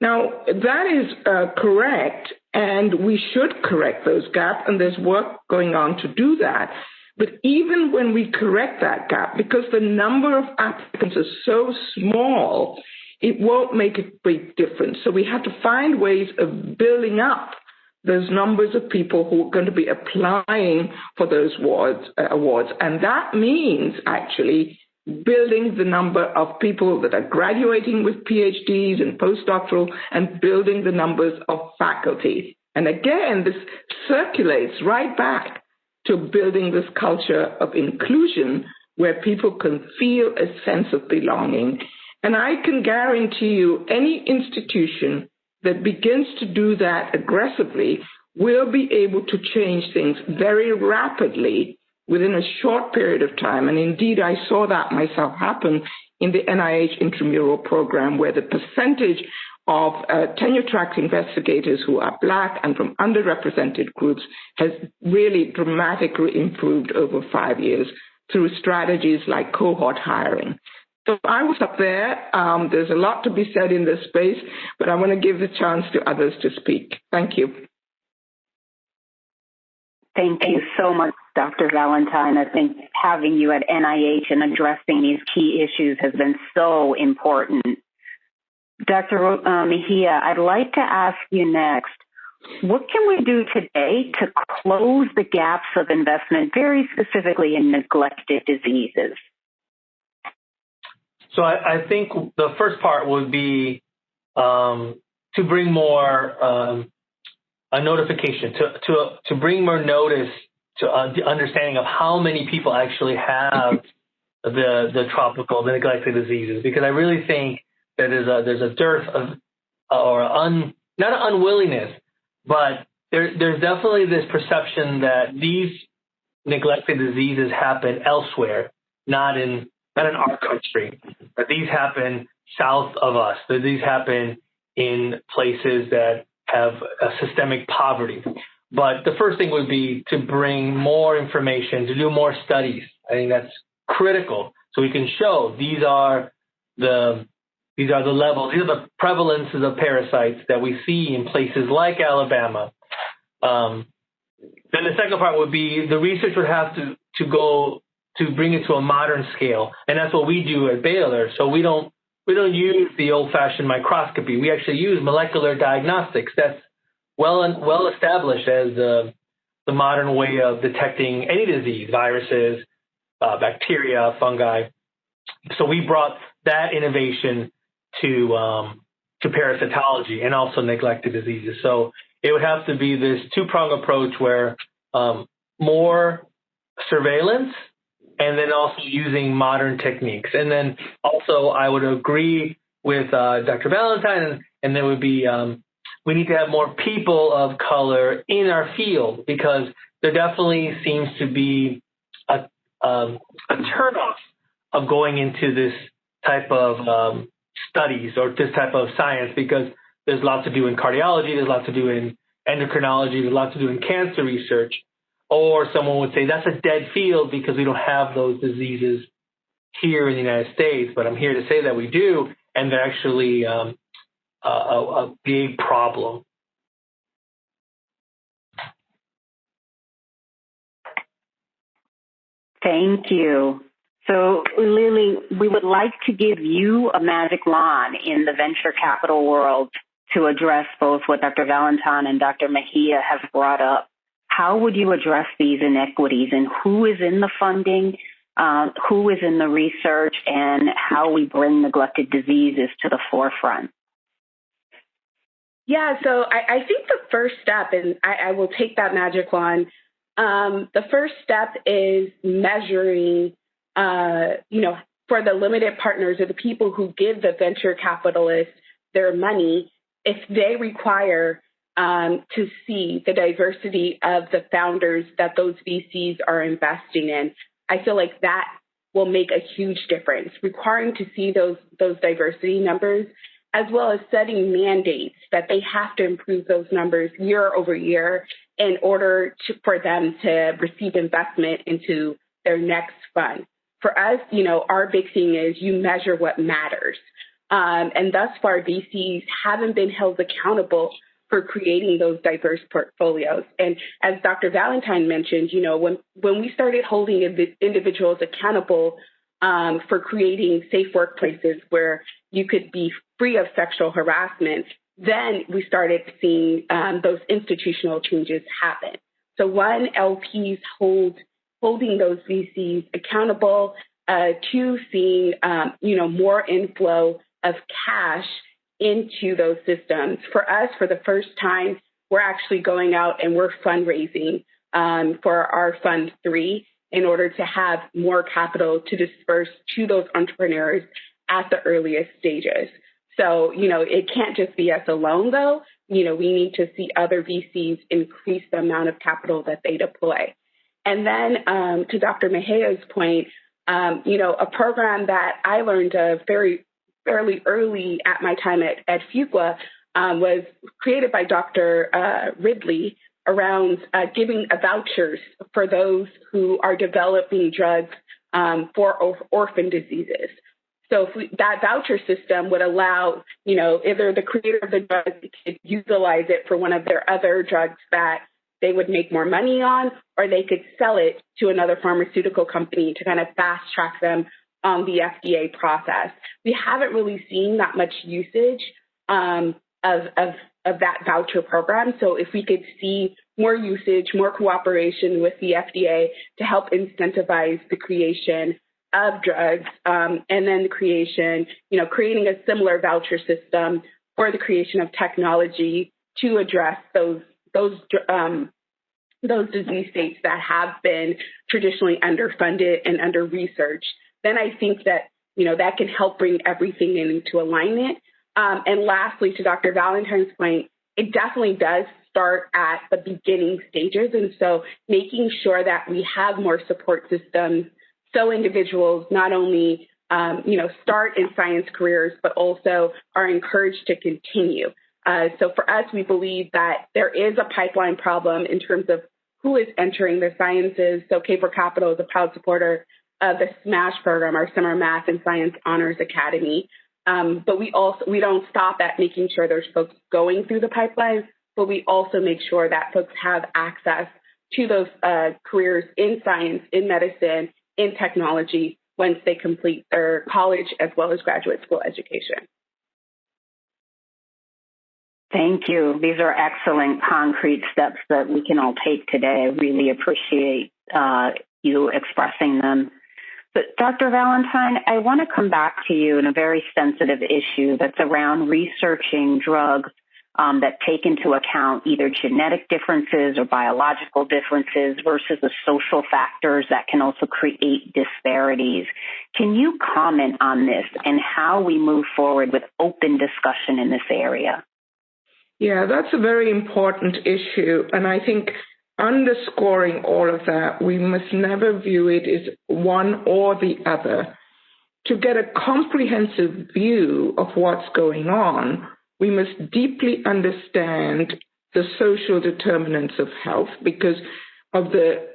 Now, that is correct, and we should correct those gaps, and there's work going on to do that. But even when we correct that gap, because the number of applicants is so small, it won't make a big difference. So we have to find ways of building up those numbers of people who are going to be applying for those awards. And that means actually building the number of people that are graduating with PhDs and postdoctoral and building the numbers of faculty. And again, this circulates right back to building this culture of inclusion where people can feel a sense of belonging. And I can guarantee you any institution that begins to do that aggressively will be able to change things very rapidly within a short period of time. And indeed, I saw that myself happen in the NIH intramural program, where the percentage of tenure-track investigators who are Black and from underrepresented groups has really dramatically improved over 5 years through strategies like cohort hiring. So I was up there. There's a lot to be said in this space, but I want to give the chance to others to speak. Thank you. Thank you so much, Dr. Valentine. I think having you at NIH and addressing these key issues has been so important. Dr. Mejia, I'd like to ask you next, what can we do today to close the gaps of investment, very specifically in neglected diseases? So I think the first part would be to bring more a notification, to bring more notice to the understanding of how many people actually have the neglected diseases, because I really think that there's a dearth of, not an unwillingness, but there's definitely this perception that these neglected diseases happen elsewhere, not in our country, that these happen south of us, that these happen in places that have a systemic poverty. But the first thing would be to bring more information, to do more studies. I think that's critical, so we can show these are the levels, these are the prevalences of parasites that we see in places like Alabama. Then the second part would be the research would have to go to bring it to a modern scale, and that's what we do at Baylor. So we don't use the old-fashioned microscopy. We actually use molecular diagnostics. That's well established as the modern way of detecting any disease, viruses, bacteria, fungi. So we brought that innovation to parasitology and also neglected diseases. So it would have to be this two-pronged approach where more surveillance and then also using modern techniques. And then also I would agree with Dr. Valentine, and there would be we need to have more people of color in our field, because there definitely seems to be a turnoff of going into this type of studies or this type of science, because there's lots to do in cardiology, there's lots to do in endocrinology, there's lots to do in cancer research. Or someone would say that's a dead field because we don't have those diseases here in the United States. But I'm here to say that we do, and they're actually a big problem. Thank you. So, Lily, we would like to give you a magic wand in the venture capital world to address both what Dr. Valentine and Dr. Mejia have brought up. How would you address these inequities, and who is in the funding, who is in the research, and how we bring neglected diseases to the forefront? Yeah, so I think the first step, and I will take that magic wand, the first step is measuring, for the limited partners or the people who give the venture capitalists their money, if they require to see the diversity of the founders that those VCs are investing in. I feel like that will make a huge difference, requiring to see those diversity numbers, as well as setting mandates that they have to improve those numbers year over year in order for them to receive investment into their next fund. For us, our big thing is you measure what matters. And thus far, VCs haven't been held accountable for creating those diverse portfolios. And as Dr. Valentine mentioned, when we started holding individuals accountable for creating safe workplaces where you could be free of sexual harassment, then we started seeing those institutional changes happen. So one, LPs holding those VCs accountable, two, seeing more inflow of cash into those systems. For us, for the first time, we're actually going out and we're fundraising for our Fund 3 in order to have more capital to disperse to those entrepreneurs at the earliest stages. So, it can't just be us alone, though. We need to see other VCs increase the amount of capital that they deploy. And then to Dr. Mejia's point, a program that I learned of fairly early at my time at Fuqua was created by Dr. Ridley around giving vouchers for those who are developing drugs for orphan diseases. So that voucher system would allow, either the creator of the drug could utilize it for one of their other drugs that they would make more money on, or they could sell it to another pharmaceutical company to kind of fast track them on the FDA process. We haven't really seen that much usage of that voucher program. So if we could see more usage, more cooperation with the FDA to help incentivize the creation of drugs, and then the creating a similar voucher system for the creation of technology to address those disease states that have been traditionally underfunded and under-researched, then I think that, that can help bring everything into alignment. And lastly, to Dr. Valentine's point, it definitely does start at the beginning stages. And so making sure that we have more support systems so individuals not only, start in science careers, but also are encouraged to continue. So for us, we believe that there is a pipeline problem in terms of who is entering the sciences. So Kapor Capital is a proud supporter of the SMASH program, our Summer Math and Science Honors Academy. But we don't stop at making sure there's folks going through the pipeline, but we also make sure that folks have access to those careers in science, in medicine, in technology once they complete their college as well as graduate school education. Thank you. These are excellent concrete steps that we can all take today. I really appreciate you expressing them. But Dr. Valentine, I want to come back to you in a very sensitive issue that's around researching drugs that take into account either genetic differences or biological differences versus the social factors that can also create disparities. Can you comment on this and how we move forward with open discussion in this area? Yeah, that's a very important issue. And I think underscoring all of that, we must never view it as one or the other. To get a comprehensive view of what's going on, we must deeply understand the social determinants of health because of the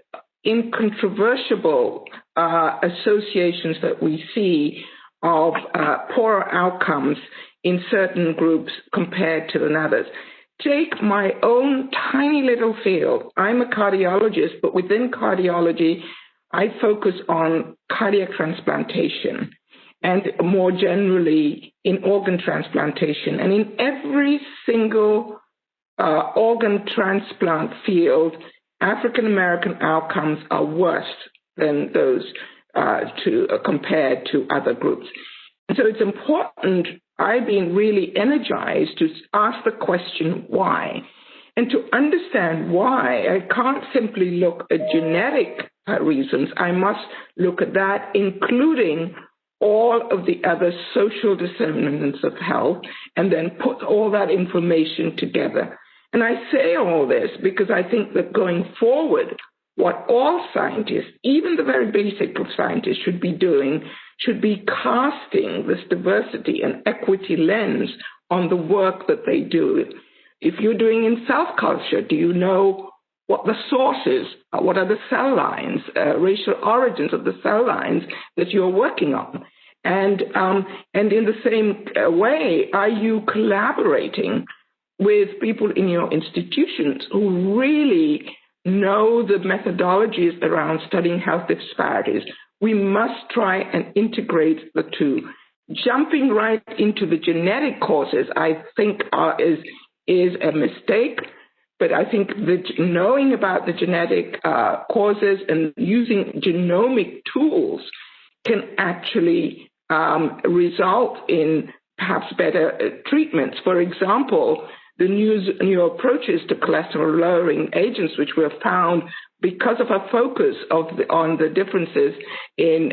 incontrovertible associations that we see of poorer outcomes in certain groups compared to others. Take my own tiny little field. I'm a cardiologist, but within cardiology, I focus on cardiac transplantation and more generally in organ transplantation. And in every single organ transplant field, African-American outcomes are worse than those compared to other groups. And so it's important, I've been really energized to ask the question, why? And to understand why, I can't simply look at genetic reasons. I must look at that, including all of the other social determinants of health, and then put all that information together. And I say all this because I think that going forward, what all scientists, even the very basic of scientists, should be doing should be casting this diversity and equity lens on the work that they do. If you're doing in cell culture, do you know what the source is? What are the cell lines, racial origins of the cell lines that you're working on? And in the same way, are you collaborating with people in your institutions who really know the methodologies around studying health disparities? We must try and integrate the two. Jumping right into the genetic causes, I think, is a mistake. But I think that knowing about the genetic causes and using genomic tools can actually result in perhaps better treatments. For example, the new approaches to cholesterol-lowering agents, which were found because of our focus on the differences in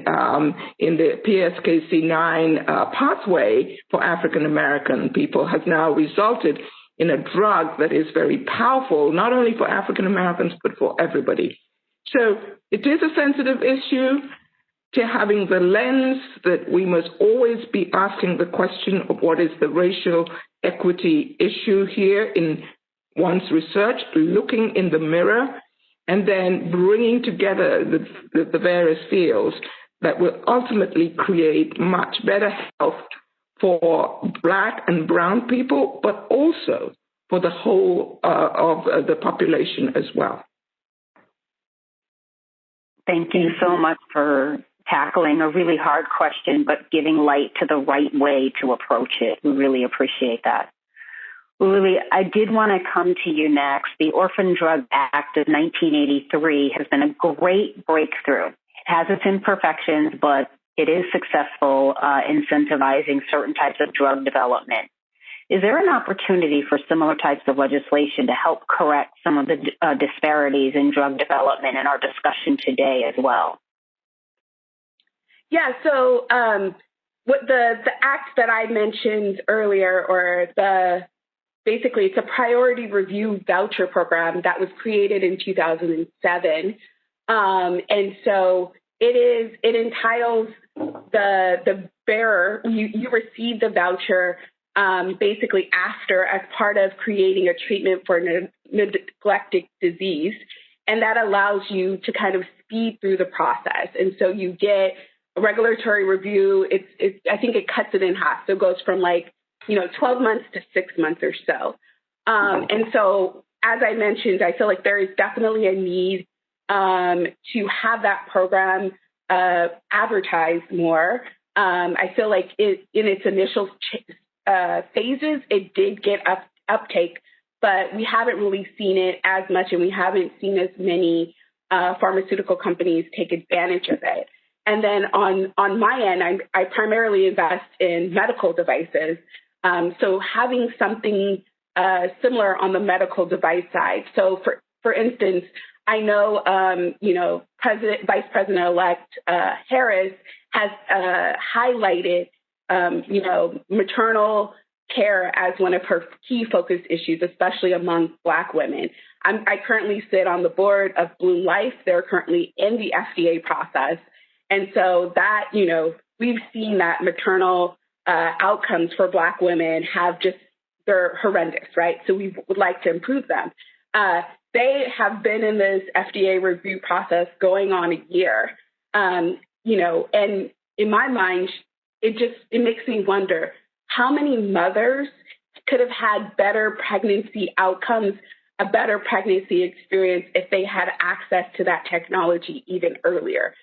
the PCSK9 pathway for African American people, has now resulted in a drug that is very powerful, not only for African Americans, but for everybody. So it is a sensitive issue, to having the lens that we must always be asking the question of what is the racial equity issue here in one's research, looking in the mirror, and then bringing together the various fields that will ultimately create much better health for Black and brown people, but also for the whole of the population as well. Thank you so much for tackling a really hard question, but giving light to the right way to approach it. We really appreciate that. Ulili, I did want to come to you next. The Orphan Drug Act of 1983 has been a great breakthrough. It has its imperfections, but it is successful incentivizing certain types of drug development. Is there an opportunity for similar types of legislation to help correct some of the disparities in drug development in our discussion today as well? Yeah, so what the act that I mentioned earlier, or basically it's a priority review voucher program that was created in 2007. And so it entitles the bearer, you receive the voucher basically after, as part of creating a treatment for neglected disease. And that allows you to kind of speed through the process. And so you get a regulatory review. I think it cuts it in half. So it goes from 12 months to 6 months or so. And so, as I mentioned, I feel like there is definitely a need to have that program advertised more. I feel like in its initial phases, it did get uptake, but we haven't really seen it as much, and we haven't seen as many pharmaceutical companies take advantage of it. And then on my end, I primarily invest in medical devices. So having something similar on the medical device side. So for instance, I know, Vice President-elect Harris has highlighted, maternal care as one of her key focus issues, especially among Black women. I currently sit on the board of Bloom Life. They're currently in the FDA process. And so that, we've seen that maternal outcomes for Black women they're horrendous, right? So we would like to improve them. They have been in this FDA review process going on a year, and in my mind, it makes me wonder how many mothers could have had better pregnancy outcomes, a better pregnancy experience if they had access to that technology even earlier.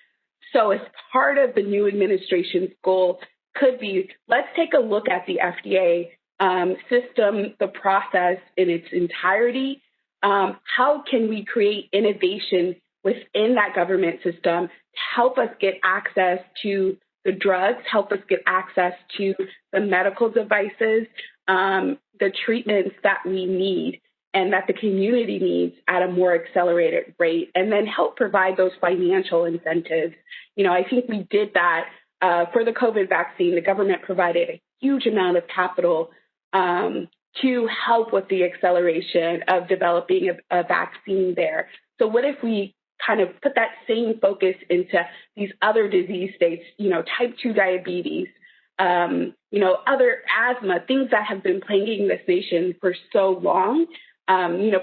So as part of the new administration's goal could be, let's take a look at the FDA system, the process in its entirety. How can we create innovation within that government system to help us get access to the drugs, help us get access to the medical devices, the treatments that we need and that the community needs at a more accelerated rate, and then help provide those financial incentives. I think we did that for the COVID vaccine. The government provided a huge amount of capital to help with the acceleration of developing a vaccine there. So what if we kind of put that same focus into these other disease states, type 2 diabetes, other asthma, things that have been plaguing this nation for so long,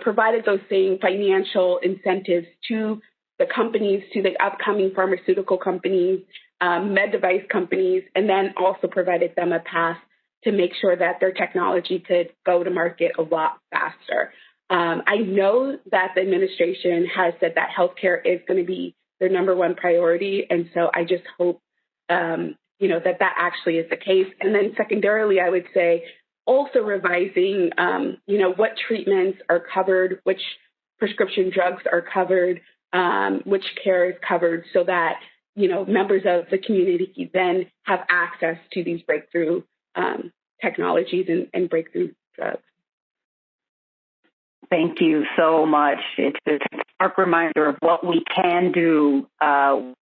provided those same financial incentives to the companies, to the upcoming pharmaceutical companies, med device companies, and then also provided them a path to make sure that their technology could go to market a lot faster. I know that the administration has said that healthcare is going to be their number one priority, and so I just hope, that actually is the case. And then secondarily, I would say also revising, what treatments are covered, which prescription drugs are covered, which care is covered, so that, members of the community then have access to these breakthrough technologies and breakthrough drugs. Thank you so much. It's a stark reminder of what we can do.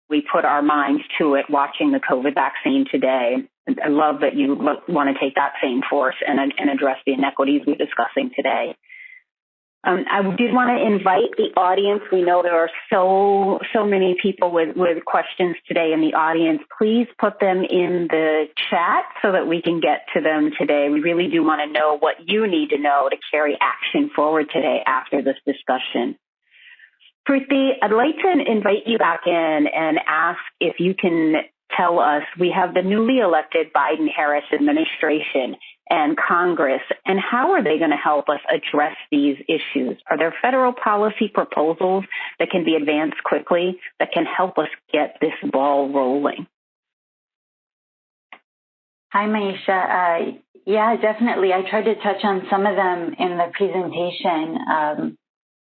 We put our minds to it watching the COVID vaccine today. I love that you want to take that same force and address the inequities we're discussing today. I did want to invite the audience. We know there are so many people with questions today in the audience. Please put them in the chat so that we can get to them today. We really do want to know what you need to know to carry action forward today after this discussion. Priti, I'd like to invite you back in and ask if you can tell us, we have the newly elected Biden-Harris administration and Congress, and how are they going to help us address these issues? Are there federal policy proposals that can be advanced quickly that can help us get this ball rolling? Hi, Maisha. Yeah, definitely. I tried to touch on some of them in the presentation.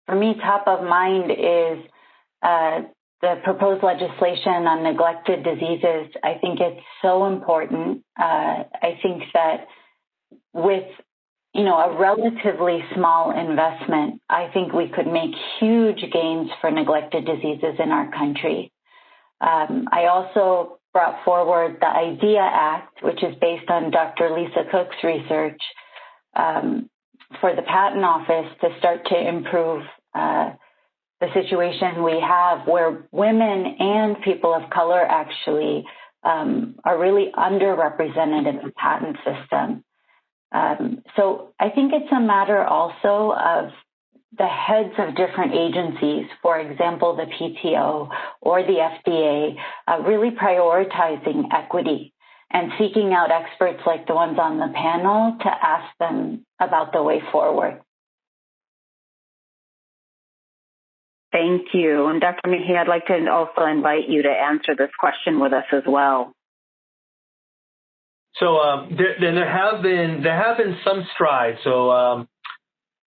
For me, top of mind is the proposed legislation on neglected diseases. I think it's so important. I think that with, a relatively small investment, I think we could make huge gains for neglected diseases in our country. I also brought forward the IDEA Act, which is based on Dr. Lisa Cook's research for the Patent Office to start to improve the situation we have where women and people of color actually are really underrepresented in the patent system. So I think it's a matter also of the heads of different agencies, for example, the PTO or the FDA, really prioritizing equity and seeking out experts like the ones on the panel to ask them about the way forward. Thank you. And Dr. Mejia, I'd like to also invite you to answer this question with us as well. So there have been some strides. So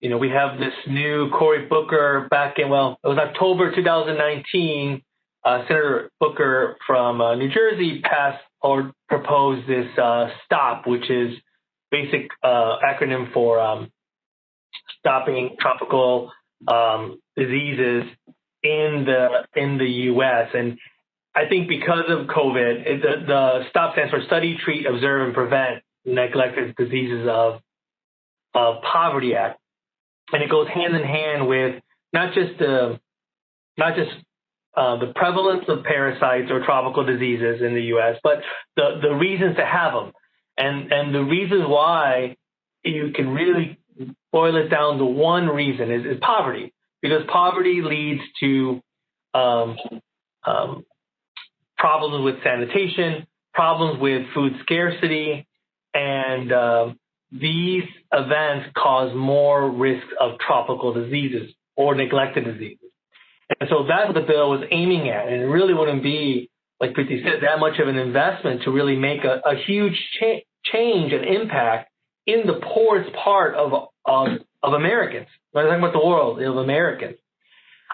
we have this new Cory Booker back in, it was October 2019, Senator Booker from New Jersey passed or proposed this STOP, which is basic acronym for stopping tropical diseases in the U.S. And I think because of COVID, the STOP stands for Study, Treat, Observe, and Prevent Neglected Diseases of Poverty Act, and it goes hand in hand with not just the prevalence of parasites or tropical diseases in the U.S., but the reasons to have them, and the reasons why you can really boil it down to one reason is poverty, because poverty leads to problems with sanitation, problems with food scarcity, and these events cause more risk of tropical diseases or neglected diseases. And so that's what the bill was aiming at. And it really wouldn't be, like Priti said, that much of an investment to really make a huge change and impact in the poorest part of Americans. I'm talking about the world, of Americans.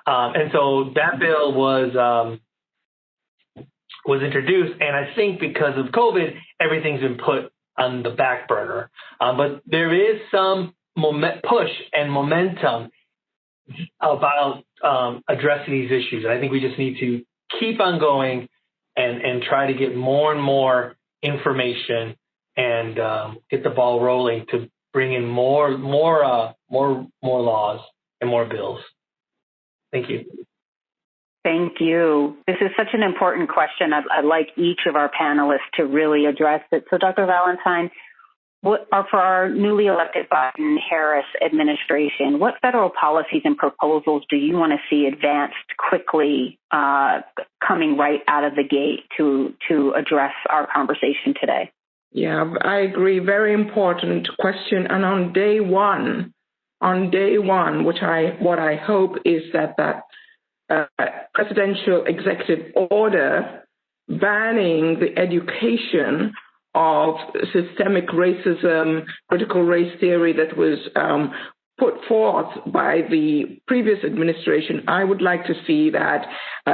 And so that bill was introduced, and I think because of COVID, everything's been put on the back burner. But there is some push and momentum about addressing these issues. And I think we just need to keep on going and try to get more and more information and get the ball rolling to bring in more laws and more bills. Thank you. Thank you. This is such an important question. I'd like each of our panelists to really address it. So, Dr. Valantine, for our newly elected Biden-Harris administration, what federal policies and proposals do you want to see advanced quickly coming right out of the gate to address our conversation today? Yeah, I agree. Very important question. And on day one, what I hope is that presidential executive order banning the education of systemic racism, critical race theory that was put forth by the previous administration, I would like to see that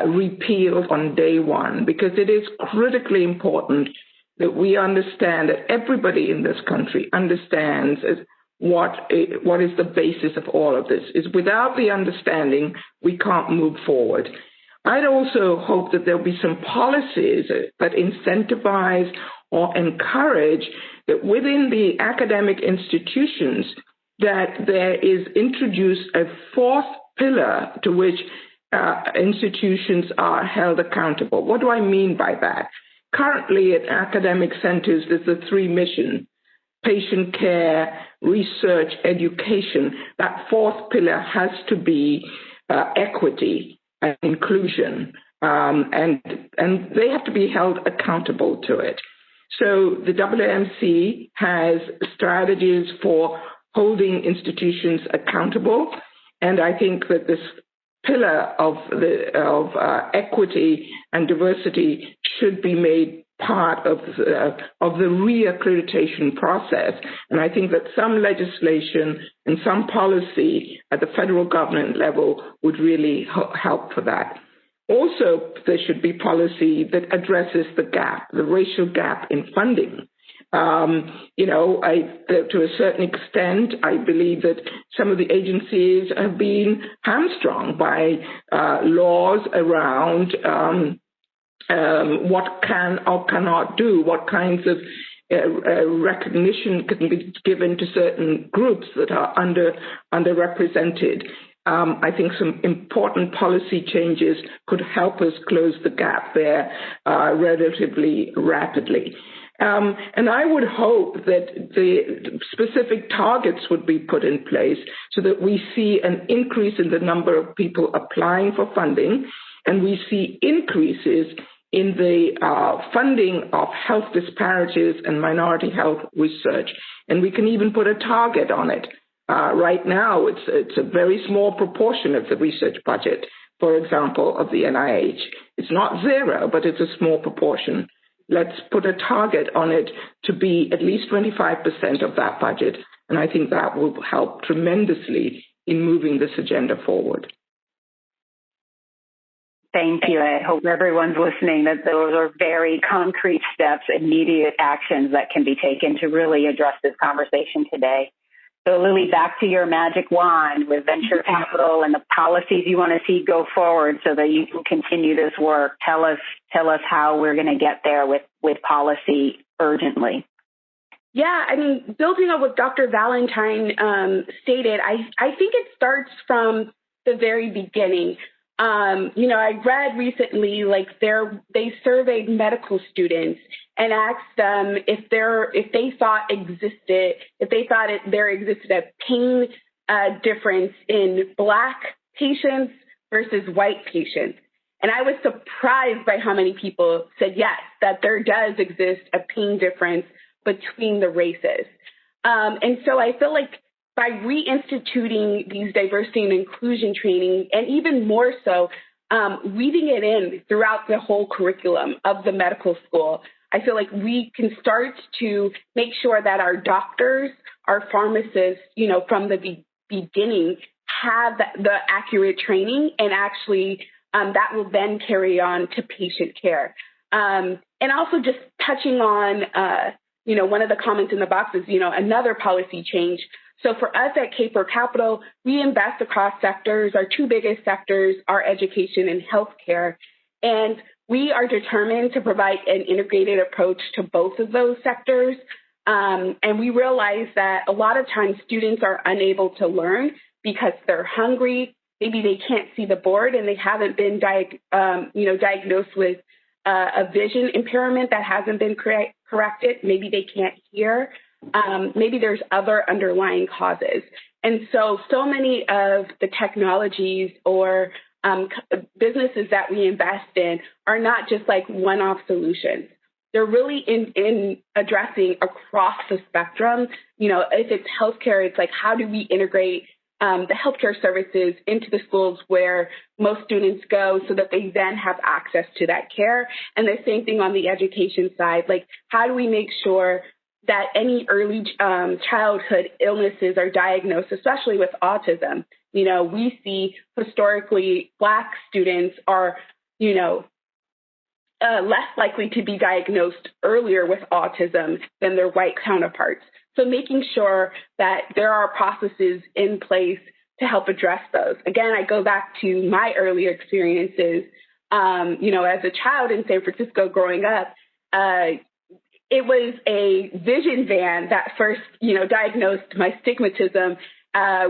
repealed on day one, because it is critically important that we understand, that everybody in this country understands what is the basis of all of this. Is without the understanding, we can't move forward. I'd also hope that there'll be some policies that incentivize or encourage that within the academic institutions that there is introduced a fourth pillar to which institutions are held accountable. What do I mean by that? Currently at academic centers, there's the three missions: patient care, research, education. That fourth pillar has to be equity and inclusion, and they have to be held accountable to it. So the WMC has strategies for holding institutions accountable, and I think that this pillar of equity and diversity should be made part of the reaccreditation process. And I think that some legislation and some policy at the federal government level would really help for that. Also, there should be policy that addresses the gap, the racial gap in funding. To a certain extent, I believe that some of the agencies have been hamstrung by laws around what can or cannot do, what kinds of recognition can be given to certain groups that are underrepresented. I think some important policy changes could help us close the gap there relatively rapidly. And I would hope that the specific targets would be put in place so that we see an increase in the number of people applying for funding, and we see increases in the funding of health disparities and minority health research. And we can even put a target on it. Right now, it's a very small proportion of the research budget, for example, of the NIH. It's not zero, but it's a small proportion. Let's put a target on it to be at least 25% of that budget, and I think that will help tremendously in moving this agenda forward. Thank you. I hope everyone's listening that those are very concrete steps, immediate actions that can be taken to really address this conversation today. So, Lily, back to your magic wand with venture capital and the policies you want to see go forward so that you can continue this work. Tell us how we're going to get there with policy urgently. Yeah, I mean, building on what Dr. Valentine stated, I think it starts from the very beginning. I read recently, they surveyed medical students and asked them if they thought there existed a pain difference in Black patients versus white patients. And I was surprised by how many people said yes, that there does exist a pain difference between the races. And so I feel like by reinstituting these diversity and inclusion training, and even more so, weaving it in throughout the whole curriculum of the medical school, I feel like we can start to make sure that our doctors, our pharmacists, from the beginning have the accurate training, and actually that will then carry on to patient care. And also just touching on, one of the comments in the box is, another policy change. So for us at Kapor Capital, we invest across sectors. Our two biggest sectors are education and healthcare. And we are determined to provide an integrated approach to both of those sectors. And we realize that a lot of times students are unable to learn because they're hungry. Maybe they can't see the board and they haven't been diagnosed with a vision impairment that hasn't been corrected. Maybe they can't hear. Maybe there's other underlying causes. And so many of the technologies or businesses that we invest in are not just like one-off solutions. They're really in addressing across the spectrum. If it's healthcare, it's like, how do we integrate the healthcare services into the schools where most students go so that they then have access to that care? And the same thing on the education side, like, how do we make sure that any early childhood illnesses are diagnosed, especially with autism? We see historically Black students are, less likely to be diagnosed earlier with autism than their white counterparts. So making sure that there are processes in place to help address those. Again, I go back to my earlier experiences, as a child in San Francisco growing up. It was a vision van that first, diagnosed my stigmatism,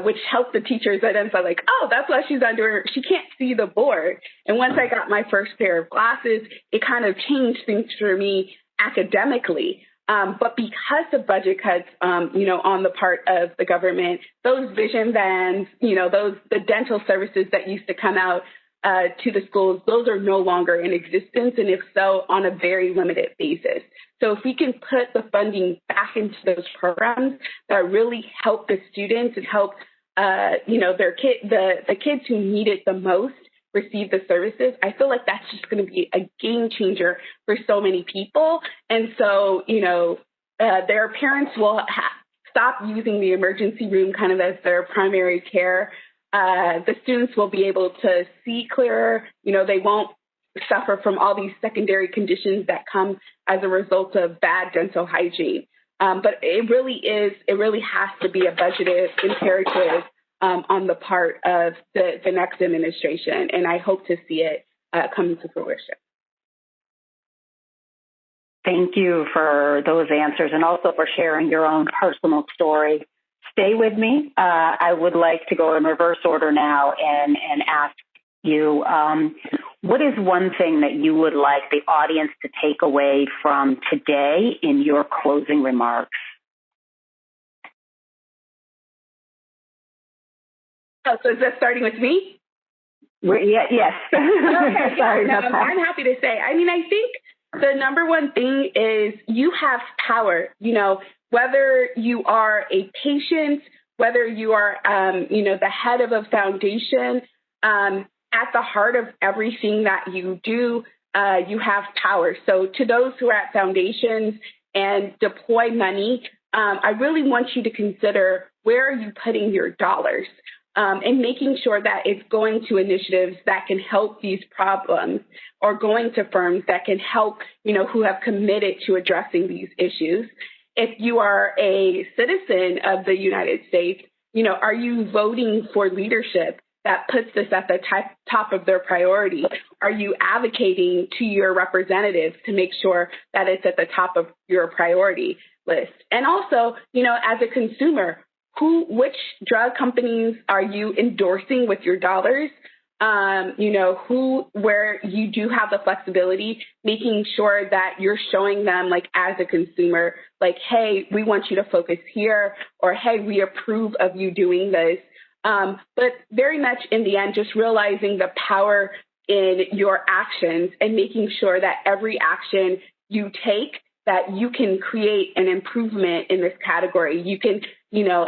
which helped the teachers identify, like, oh, that's why she can't see the board. And once I got my first pair of glasses, it kind of changed things for me academically. But because of budget cuts, on the part of the government, those vision vans, the dental services that used to come out to the schools, those are no longer in existence, and if so, on a very limited basis. So if we can put the funding back into those programs that really help the students and help, the kids who need it the most receive the services, I feel like that's just going to be a game changer for so many people. And so, their parents will stop using the emergency room kind of as their primary care. The students will be able to see clearer. They won't suffer from all these secondary conditions that come as a result of bad dental hygiene. But it really has to be a budgeted imperative on the part of the next administration, and I hope to see it come to fruition. Thank you for those answers and also for sharing your own personal story. Stay with me. I would like to go in reverse order now and ask you, what is one thing that you would like the audience to take away from today in your closing remarks? Oh, so is that starting with me? Yes. Okay, sorry. No, I'm happy to say. I think the number one thing is you have power. Whether you are a patient, whether you are, the head of a foundation, at the heart of everything that you do, you have power. So to those who are at foundations and deploy money, I really want you to consider, where are you putting your dollars? and making sure that it's going to initiatives that can help these problems, or going to firms that can help, who have committed to addressing these issues. If you are a citizen of the United States, are you voting for leadership that puts this at the top of their priority? Are you advocating to your representatives to make sure that it's at the top of your priority list? And also, as a consumer, which drug companies are you endorsing with your dollars? Where you do have the flexibility, making sure that you're showing them, as a consumer, hey, we want you to focus here, or hey, we approve of you doing this. But very much in the end, just realizing the power in your actions and making sure that every action you take, that you can create an improvement in this category. You can,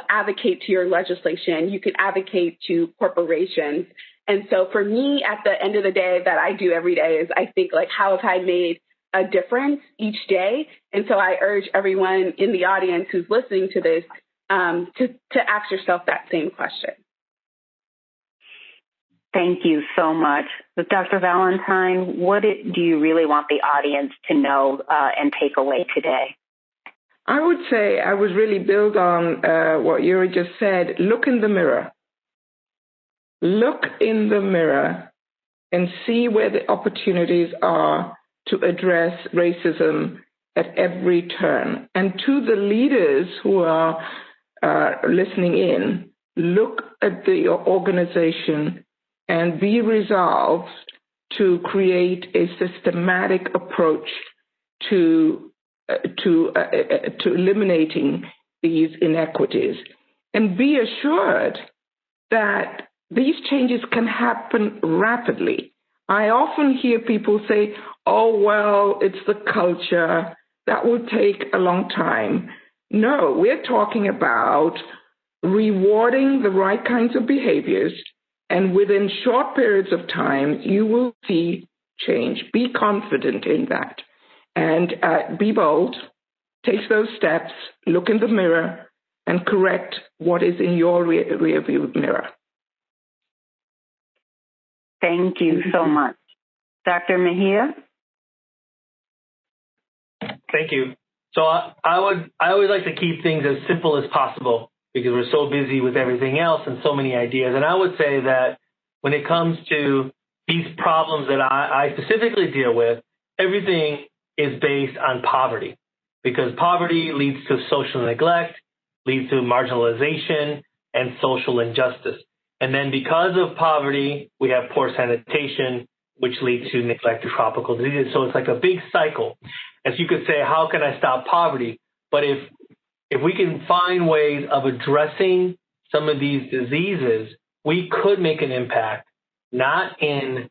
advocate to your legislation. You can advocate to corporations. And so for me, at the end of the day, that I do every day is I think, how have I made a difference each day? And so I urge everyone in the audience who's listening to this to ask yourself that same question. Thank you so much. Dr. Valentine, what do you really want the audience to know and take away today? I would say I would really build on what Yuri just said. Look in the mirror. Look in the mirror and see where the opportunities are to address racism at every turn. And to the leaders who are listening in, look at your organization and be resolved to create a systematic approach to eliminating these inequities. And be assured that these changes can happen rapidly. I often hear people say, oh, well, it's the culture. That will take a long time. No, we're talking about rewarding the right kinds of behaviors, and within short periods of time, you will see change. Be confident in that. And be bold, take those steps, look in the mirror, and correct what is in your rearview mirror. Thank you so much. Dr. Mejia? Thank you. So I always like to keep things as simple as possible because we're so busy with everything else and so many ideas. And I would say that when it comes to these problems that I specifically deal with, everything is based on poverty, because poverty leads to social neglect, leads to marginalization and social injustice. And then because of poverty, we have poor sanitation, which leads to neglected tropical diseases. So it's like a big cycle. As you could say, how can I stop poverty? But if we can find ways of addressing some of these diseases, we could make an impact, not in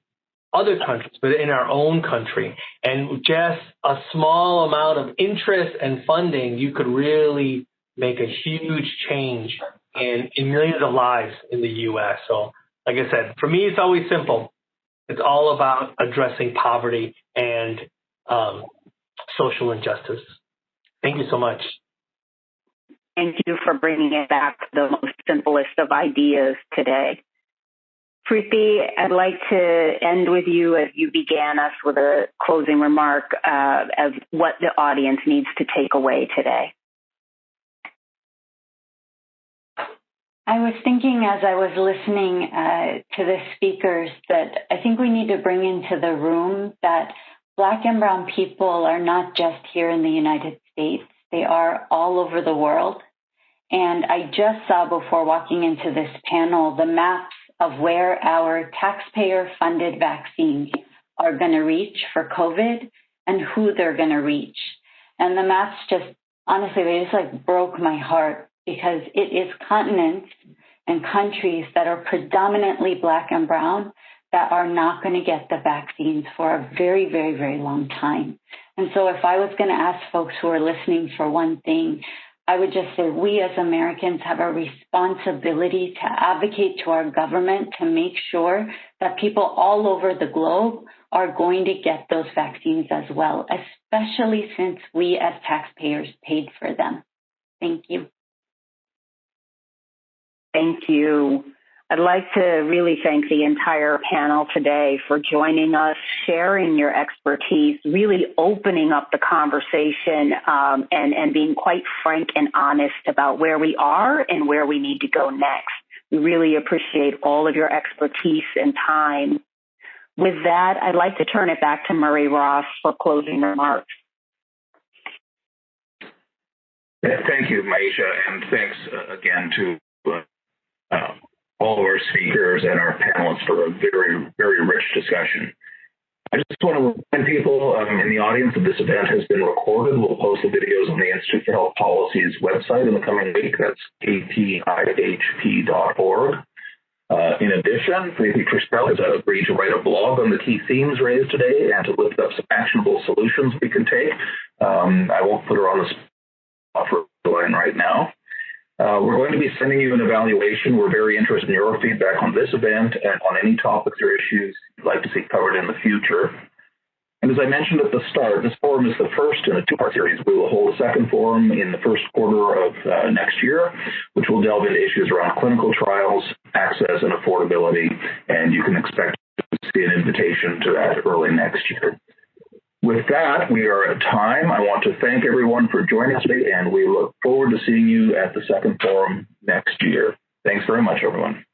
other countries, but in our own country. And just a small amount of interest and funding, you could really make a huge change in millions of lives in the U.S. So, like I said, for me, it's always simple. It's all about addressing poverty and social injustice. Thank you so much. Thank you for bringing it back to the most simplest of ideas today. Priti, I'd like to end with you as you began us with a closing remark of what the audience needs to take away today. I was thinking as I was listening to the speakers that I think we need to bring into the room that Black and Brown people are not just here in the United States. They are all over the world. And I just saw before walking into this panel the maps of where our taxpayer-funded vaccines are going to reach for COVID and who they're going to reach. And the maps just, honestly, they just broke my heart, because it is continents and countries that are predominantly Black and Brown that are not going to get the vaccines for a very, very, very long time. And so if I was going to ask folks who are listening for one thing, I would just say we as Americans have a responsibility to advocate to our government to make sure that people all over the globe are going to get those vaccines as well, especially since we as taxpayers paid for them. Thank you. Thank you. I'd like to really thank the entire panel today for joining us, sharing your expertise, really opening up the conversation and being quite frank and honest about where we are and where we need to go next. We really appreciate all of your expertise and time. With that, I'd like to turn it back to Murray Ross for closing remarks. Thank you, Maisha, and thanks again to all of our speakers and our panelists for a very, very rich discussion. I just want to remind people in the audience that this event has been recorded. We'll post the videos on the Institute for Health Policy's website in the coming week. That's apihp.org. In addition, Priti Krishtel has agreed to write a blog on the key themes raised today and to lift up some actionable solutions we can take. I won't put her on the spot for the line right now. We're going to be sending you an evaluation. We're very interested in your feedback on this event and on any topics or issues you'd like to see covered in the future. And as I mentioned at the start, this forum is the first in a two-part series. We will hold a second forum in the first quarter of next year, which will delve into issues around clinical trials, access, and affordability. And you can expect to see an invitation to that early next year. With that, we are at time. I want to thank everyone for joining us today, and we look forward to seeing you at the second forum next year. Thanks very much, everyone.